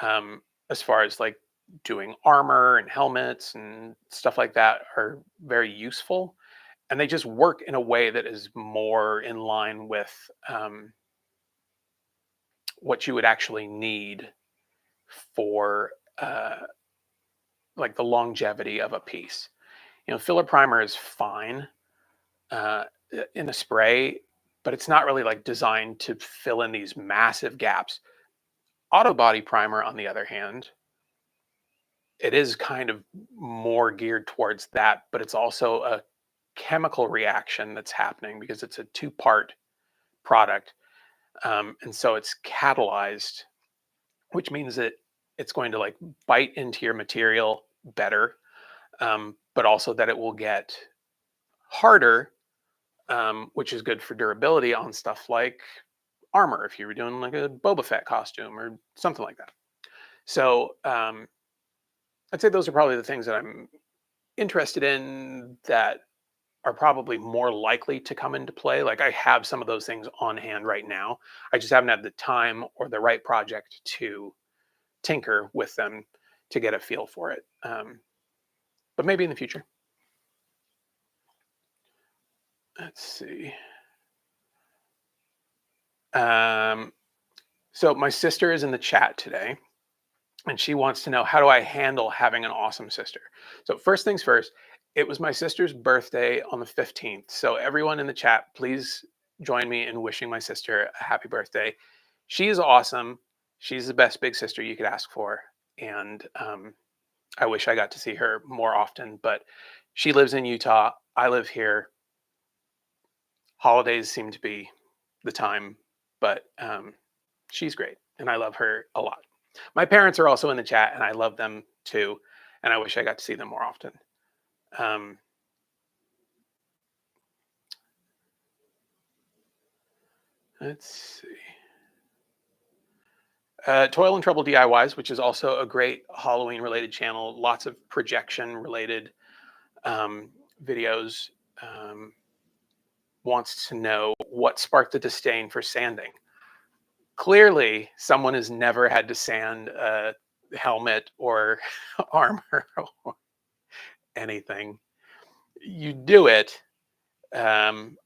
um, as far as like doing armor and helmets and stuff like that, are very useful, and they just work in a way that is more in line with what you would actually need for like the longevity of a piece. Filler primer is fine uh, in a spray, but it's not really like designed to fill in these massive gaps. Auto body primer, on the other hand, it is kind of more geared towards that, but it's also a chemical reaction that's happening because it's a two-part product. And so it's catalyzed, which means that it's going to like bite into your material better, but also that it will get harder, which is good for durability on stuff like armor, if you were doing like a Boba Fett costume or something like that. So I'd say those are probably the things that I'm interested in that are probably more likely to come into play. Like, I have some of those things on hand right now. I just haven't had the time or the right project to tinker with them to get a feel for it. But maybe in the future. Let's see. Um, so my sister is in the chat today, and she wants to know, how do I handle having an awesome sister? So first things first, it was my sister's birthday on the 15th. So everyone in the chat, please join me in wishing my sister a happy birthday. She is awesome. She's the best big sister you could ask for. And I wish I got to see her more often, but she lives in Utah. I live here. Holidays seem to be the time, but she's great, and I love her a lot. My parents are also in the chat, and I love them too, and I wish I got to see them more often. Um, let's see. Toil and Trouble DIYs, which is also a great Halloween related channel, lots of projection related videos, wants to know what sparked the disdain for sanding. Clearly, someone has never had to sand a helmet or armor or anything. You do it, um,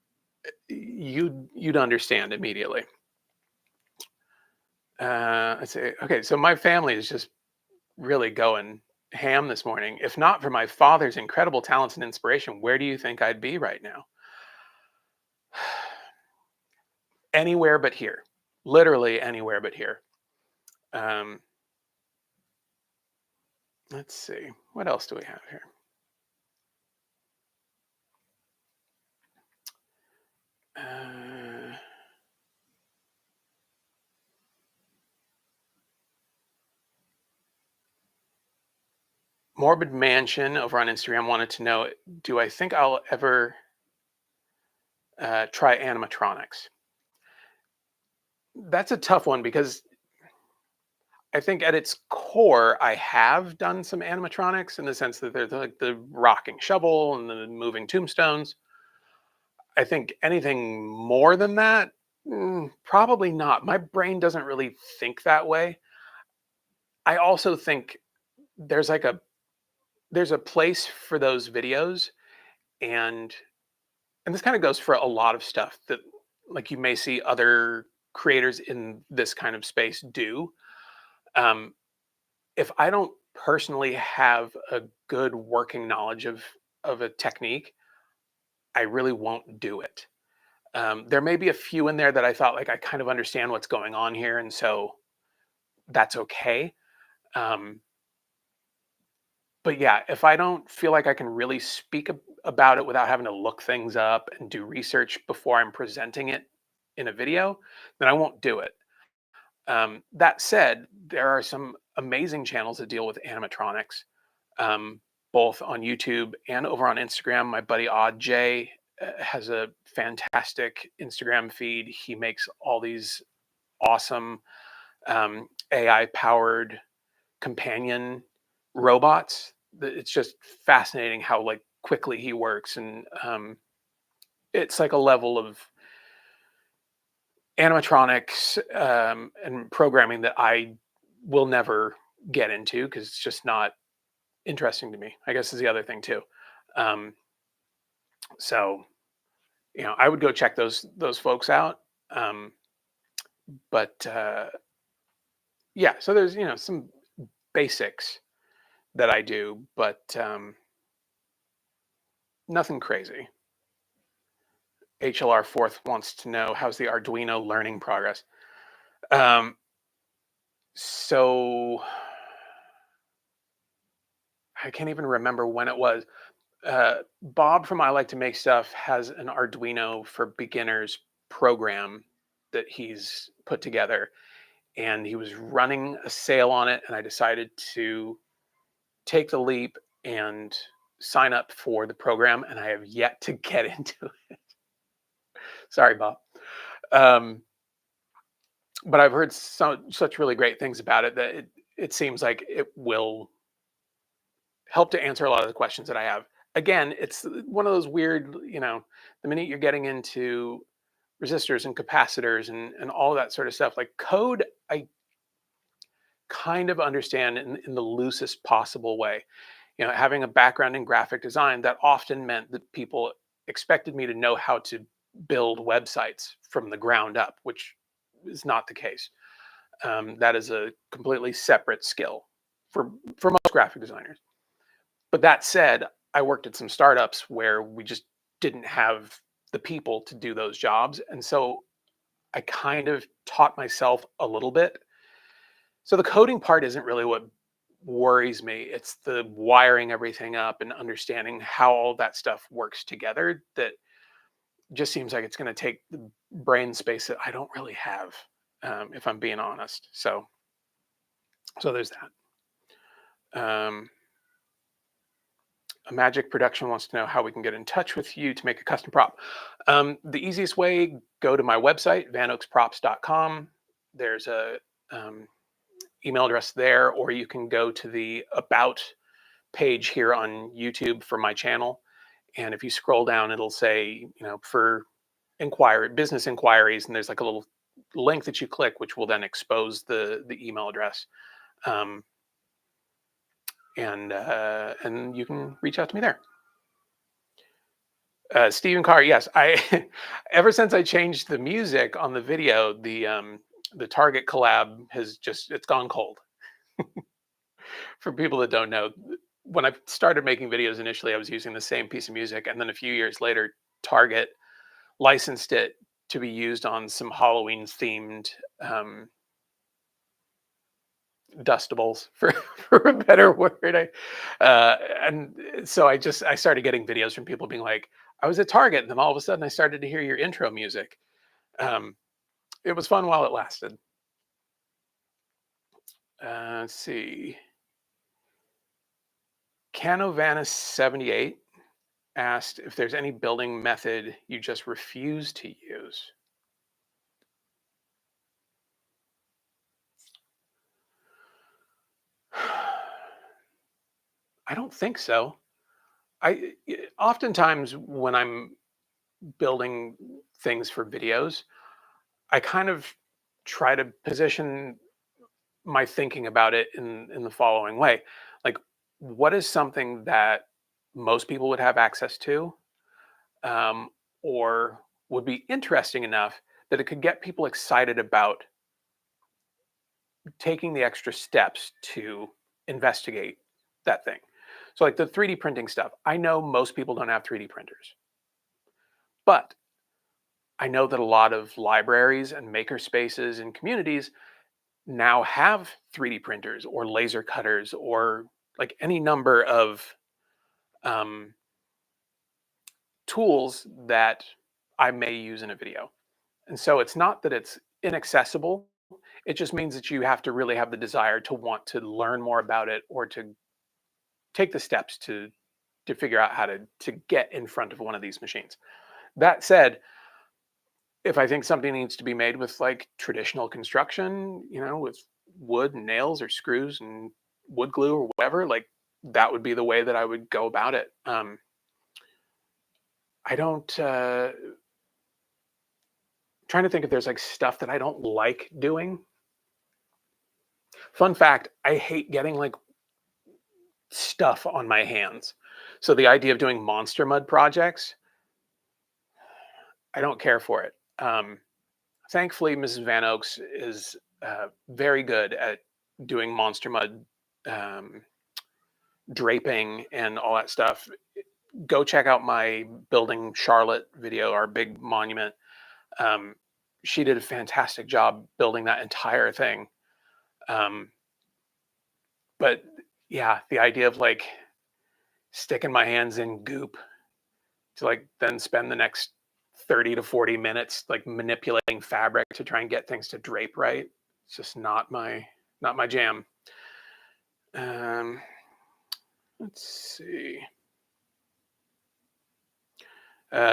you'd understand immediately. Let's see. Okay, so my family is just really going ham this morning. If not for my father's incredible talents and inspiration, where do you think I'd be right now? Anywhere but here. Literally anywhere but here. Um, let's see. What else do we have here? Uh, Morbid Mansion over on Instagram wanted to know, do I think I'll ever try animatronics? That's a tough one because I think at its core, I have done some animatronics in the sense that there's like the rocking shovel and the moving tombstones. I think anything more than that, Probably not. My brain doesn't really think that way. I also think there's like a there's a place for those videos, and and this kind of goes for a lot of stuff that like you may see other creators in this kind of space do. Um, if I don't personally have a good working knowledge of a technique, I really won't do it. There may be a few in there that I thought like I kind of understand what's going on here, and so that's okay. Um, but yeah, if I don't feel like I can really speak about it without having to look things up and do research before I'm presenting it in a video, then I won't do it. That said, there are some amazing channels that deal with animatronics, um, both on YouTube and over on Instagram. My buddy Odd J has a fantastic Instagram feed. He makes all these awesome AI powered companion robots. It's just fascinating how like quickly he works, and it's like a level of animatronics and programming that I will never get into because it's just not interesting to me. I guess is the other thing too. Um, so I would go check those folks out. Um, but yeah, so there's some basics that I do, but nothing crazy. HLR Fourth wants to know how's the Arduino learning progress. Um, so I can't even remember when it was. Bob from I Like to Make Stuff has an Arduino for beginners program that he's put together, and he was running a sale on it, and I decided to take the leap and sign up for the program, and I have yet to get into it. Sorry, Bob. Um, but I've heard such really great things about it that it seems like it will help to answer a lot of the questions that I have. Again, it's one of those weird, the minute you're getting into resistors and capacitors and all of that sort of stuff, like code, I kind of understand in the loosest possible way. Having a background in graphic design, that often meant that people expected me to know how to build websites from the ground up, which is not the case. That is a completely separate skill for most graphic designers. But that said, I worked at some startups where we just didn't have the people to do those jobs. And so I kind of taught myself a little bit. So the coding part isn't really what worries me. It's the wiring everything up and understanding how all that stuff works together that just seems like it's going to take the brain space that I don't really have, if I'm being honest. So there's that. A Magic Production wants to know how we can get in touch with you to make a custom prop. The easiest way, go to my website, vanoaksprops.com. There's a email address there, or you can go to the About page here on YouTube for my channel. And if you scroll down, it'll say, for business inquiries, and there's like a little link that you click, which will then expose the email address. Um, and you can reach out to me there. Stephen Carr, yes, I ever since I changed the music on the video, the Target collab it's gone cold. For people that don't know, when I started making videos initially, I was using the same piece of music, and then a few years later, Target licensed it to be used on some Halloween themed dustables, for for a better word. And so I started getting videos from people being like, I was at Target, and then all of a sudden I started to hear your intro music. Um, it was fun while it lasted. Let's see. Canovanus78 asked if there's any building method you just refuse to use. I don't think so. Oftentimes when I'm building things for videos, I kind of try to position my thinking about it in the following way. Like, what is something that most people would have access to, um, or would be interesting enough that it could get people excited about taking the extra steps to investigate that thing. So, like the 3D printing stuff, I know most people don't have 3D printers, but I know that a lot of libraries and maker spaces and communities now have 3D printers or laser cutters or like any number of um, tools that I may use in a video. And so it's not that it's inaccessible. It just means that you have to really have the desire to want to learn more about it or to take the steps to figure out how to get in front of one of these machines. That said, if I think something needs to be made with like traditional construction, with wood and nails or screws and wood glue or whatever, like that would be the way that I would go about it. I don't trying to think if there's like stuff that I don't like doing. Fun fact, I hate getting like stuff on my hands. So the idea of doing monster mud projects, I don't care for it. Thankfully, Mrs. Van Oaks is very good at doing monster mud um, draping and all that stuff. Go check out my building Charlotte video, our big monument. Um, she did a fantastic job building that entire thing. Um, but yeah, the idea of like sticking my hands in goop to like then spend the next 30 to 40 minutes like manipulating fabric to try and get things to drape right. It's just not my jam. Um, let's see.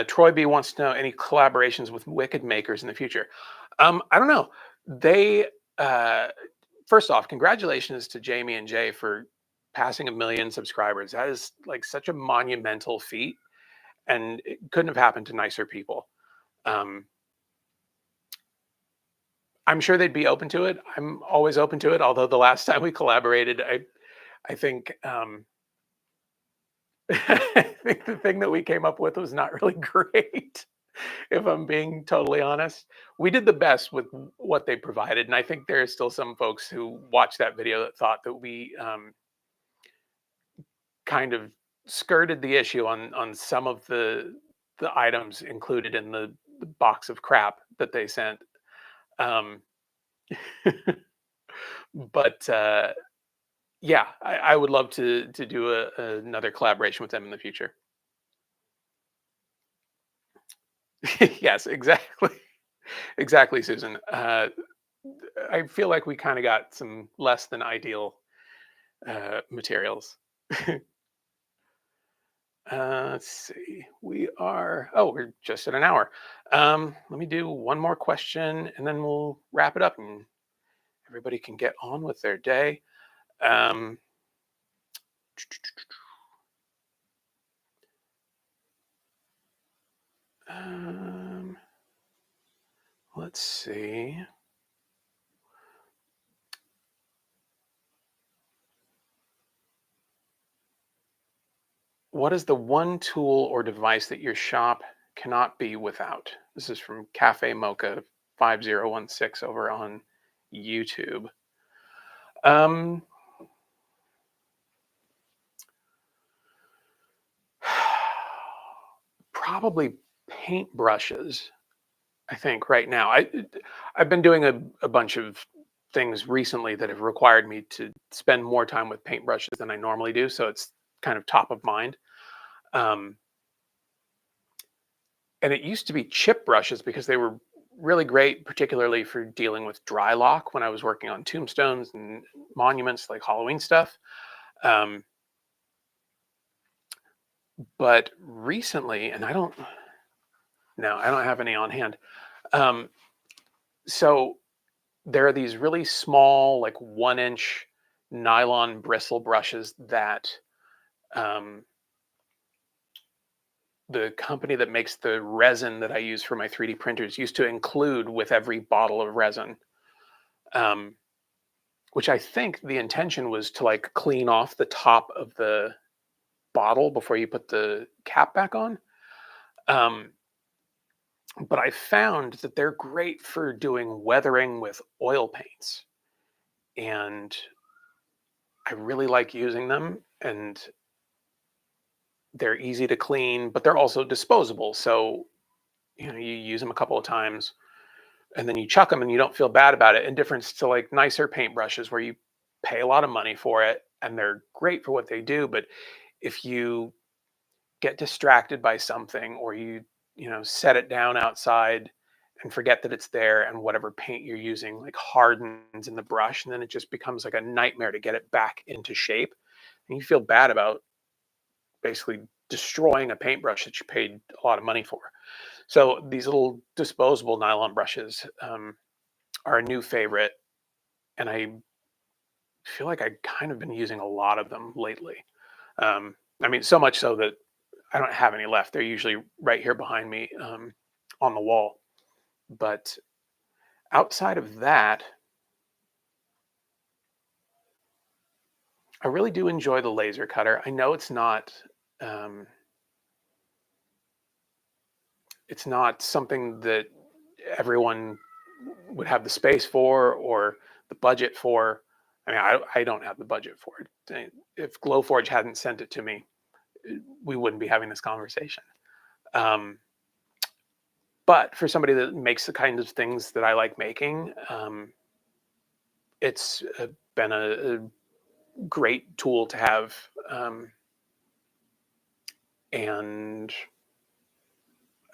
Troy B wants to know any collaborations with Wicked makers in the future. I don't know. They uh, First off, congratulations to Jamie and Jay for passing 1 million subscribers. That is like such a monumental feat, and it couldn't have happened to nicer people. Um, I'm sure they'd be open to it. I'm always open to it. Although the last time we collaborated, I think I think the thing that we came up with was not really great. If I'm being totally honest, we did the best with what they provided, and I think there are still some folks who watched that video that thought that we kind of skirted the issue on some of the items included in the box of crap that they sent. Um, but yeah, I would love to do another collaboration with them in the future. Yes, exactly, exactly, Susan. I feel like we kind of got some less than ideal materials. Let's see. We're just at an hour. Let me do one more question and then we'll wrap it up and everybody can get on with their day. Um, um, let's see. What is the one tool or device that your shop cannot be without? This is from Cafe Mocha 5016 over on YouTube. Um, Probably paint brushes. I think right now. I've been doing a bunch of things recently that have required me to spend more time with paintbrushes than I normally do, so it's kind of top of mind. Um, and it used to be chip brushes because they were really great, particularly for dealing with dry lock when I was working on tombstones and monuments like Halloween stuff. Um, but recently, and I don't, no, I don't have any on hand. Um, so there are these really small, like 1 inch nylon bristle brushes that um, the company that makes the resin that I use for my 3D printers used to include with every bottle of resin, um, which I think the intention was to like clean off the top of the bottle before you put the cap back on. Um, but I found that they're great for doing weathering with oil paints. And I really like using them. And they're easy to clean, but they're also disposable. So, you use them a couple of times and then you chuck them and you don't feel bad about it. In difference to like nicer paintbrushes where you pay a lot of money for it and they're great for what they do. But if you get distracted by something or you set it down outside and forget that it's there and whatever paint you're using like hardens in the brush and then it just becomes like a nightmare to get it back into shape and you feel bad about basically destroying a paintbrush that you paid a lot of money for. So these little disposable nylon brushes are a new favorite, and I feel like I kind of been using a lot of them lately. I mean, so much so that I don't have any left. They're usually right here behind me on the wall. But outside of that, I really do enjoy the laser cutter. I know um, it's not something that everyone would have the space for or the budget for. I mean, I don't have the budget for it. If Glowforge hadn't sent it to me, we wouldn't be having this conversation. Um, but for somebody that makes the kind of things that I like making, it's been a great tool to have. And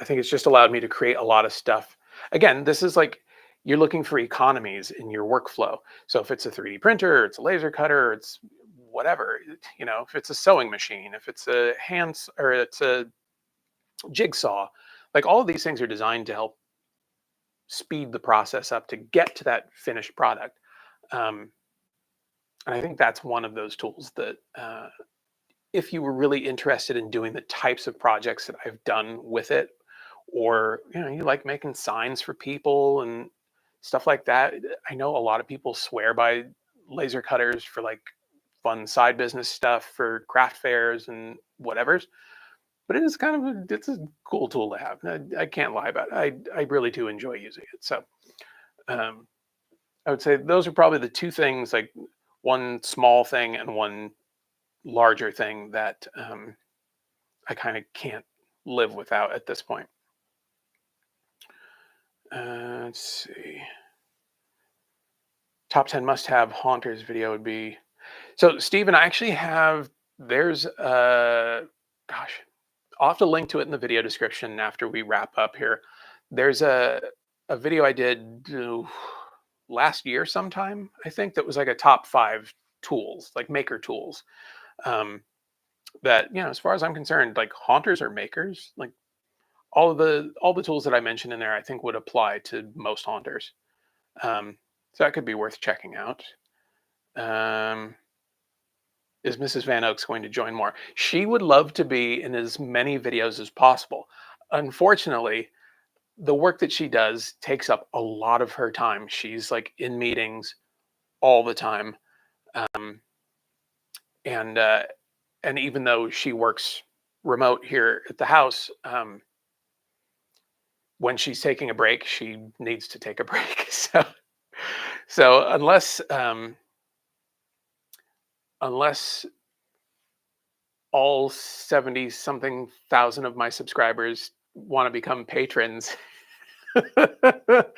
I think it's just allowed me to create a lot of stuff. Again, this is like you're looking for economies in your workflow. So if it's a 3D printer, or it's a laser cutter, or it's whatever, if it's a sewing machine, if it's a or it's a jigsaw, like all of these things are designed to help speed the process up to get to that finished product. Um, and I think that's one of those tools that if you were really interested in doing the types of projects that I've done with it, or you like making signs for people and stuff like that. I know a lot of people swear by laser cutters for like fun side business stuff for craft fairs and whatever's, but it is kind of it's a cool tool to have. I can't lie about it. I really do enjoy using it. So um, I would say those are probably the two things, like one small thing and one larger thing that I kind of can't live without at this point. Let's see. Top 10 must have haunters video would be. So, Steven, I actually have, there's gosh, I'll have to link to it in the video description after we wrap up here. There's a video I did last year sometime, I think, that was like a top 5 tools, like maker tools. Um, that, as far as I'm concerned, like haunters are makers. Like all the tools that I mentioned in there, I think would apply to most haunters. So that could be worth checking out. Um, is Mrs. Van Oaks going to join more? She would love to be in as many videos as possible. Unfortunately, the work that she does takes up a lot of her time. She's like in meetings all the time, um, and uh, and even though she works remote here at the house, when she's taking a break, she needs to take a break. So unless all 70 something thousand of my subscribers want to become patrons, it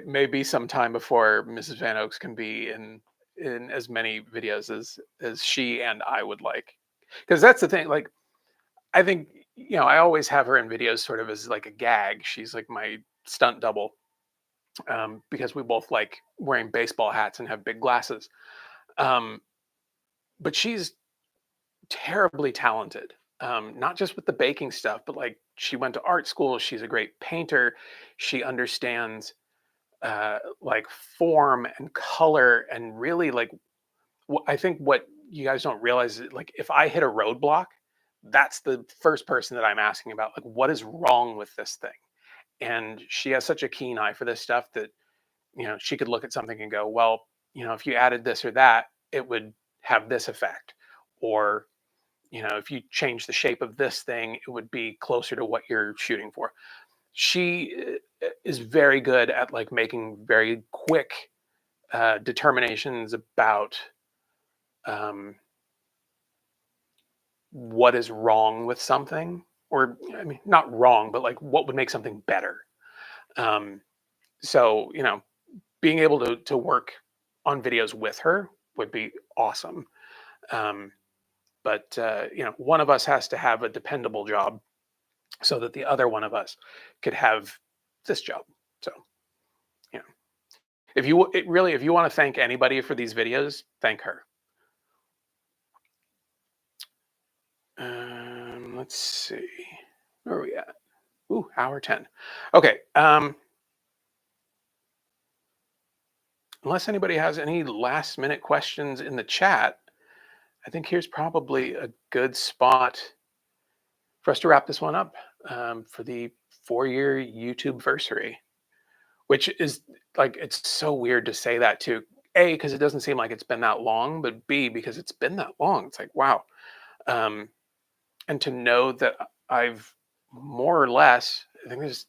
may be some time before Mrs. Van Oaks can be in as many videos as she and I would like. Because that's the thing. Like, I think I always have her in videos sort of as like a gag. She's like my stunt double, because we both like wearing baseball hats and have big glasses. Um, but she's terribly talented, not just with the baking stuff, but like she went to art school. She's a great painter. She understands like form and color and really like I think what you guys don't realize is like if I hit a roadblock, that's the first person that I'm asking about, like, what is wrong with this thing? And she has such a keen eye for this stuff that, she could look at something and go, well, if you added this or that, it would have this effect. Or, if you change the shape of this thing, it would be closer to what you're shooting for. She is very good at like making very quick determinations about um, what is wrong with something, or I mean, not wrong, but like what would make something better. Um, so being able to work on videos with her would be awesome. Um, but one of us has to have a dependable job so that the other one of us could have this job. So you know, if you want to thank anybody for these videos, thank her. Let's see, where are we at? Ooh, hour 10. Okay. Unless anybody has any last minute questions in the chat, I think here's probably a good spot for us to wrap this one up for the 4-year YouTube-versary, which is like, it's so weird to say that too. A, because it doesn't seem like it's been that long, but B, because it's been that long. It's like, wow. Um, and to know that I've more or less, I think there's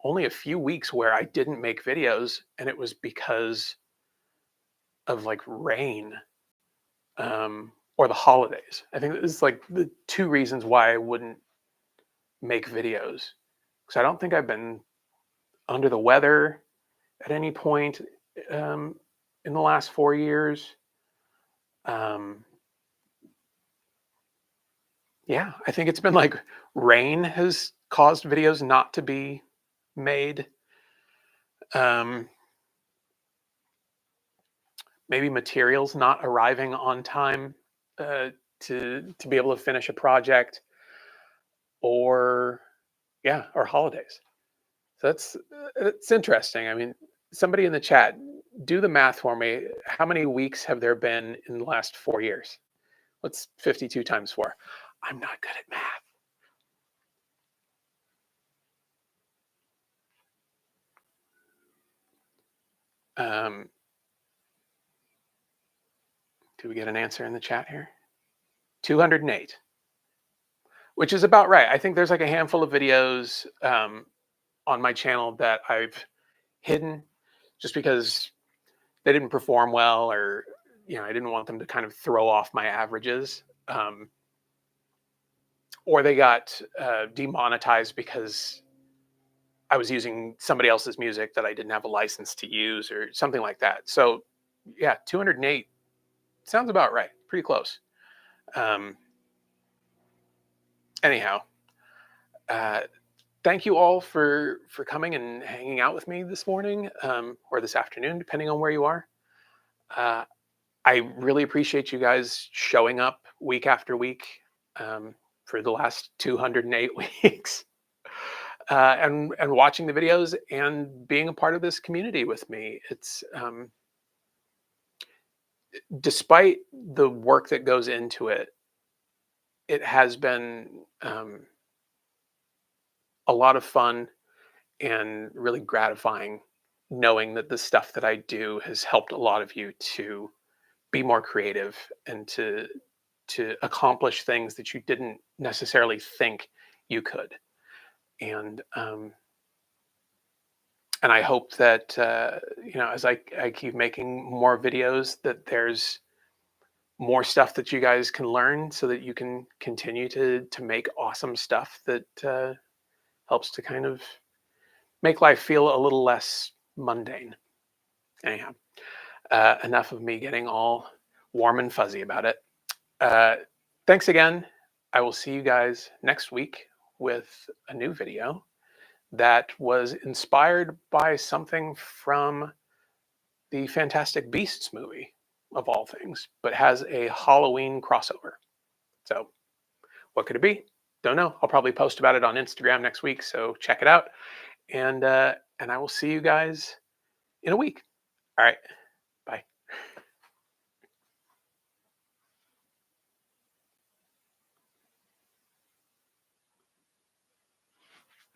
only a few weeks where I didn't make videos, and it was because of like rain or the holidays. I think it's like the two reasons why I wouldn't make videos, because I don't think I've been under the weather at any point um, in the last 4 years. Um, yeah, I think it's been like rain has caused videos not to be made. Um, Maybe materials not arriving on time uh, to be able to finish a project, or yeah, or holidays. So that's it's interesting. I mean, somebody in the chat, do the math for me. How many weeks have there been in the last 4 years? What's 52 times 4? I'm not good at math. Do we get an answer in the chat here? 208, which is about right. I think there's like a handful of videos on my channel that I've hidden just because they didn't perform well, or I didn't want them to kind of throw off my averages, or they got demonetized because I was using somebody else's music that I didn't have a license to use, or something like that. So yeah, 208 sounds about right. Pretty close. Um, Anyhow, uh, thank you all for coming and hanging out with me this morning, or this afternoon, depending on where you are. Uh, I really appreciate you guys showing up week after week for the last 208 weeks, and watching the videos and being a part of this community with me. It's despite the work that goes into it, it has been a lot of fun and really gratifying knowing that the stuff that I do has helped a lot of you to be more creative and to accomplish things that you didn't necessarily think you could. And and I hope that as I keep making more videos, that there's more stuff that you guys can learn so that you can continue to make awesome stuff that helps to kind of make life feel a little less mundane. Anyhow, enough of me getting all warm and fuzzy about it. Uh, Thanks again. I will see you guys next week with a new video that was inspired by something from the Fantastic Beasts movie, of all things, but has a Halloween crossover. So, what could it be? Don't know. I'll probably post about it on Instagram next week, so check it out. And I will see you guys in a week. All right.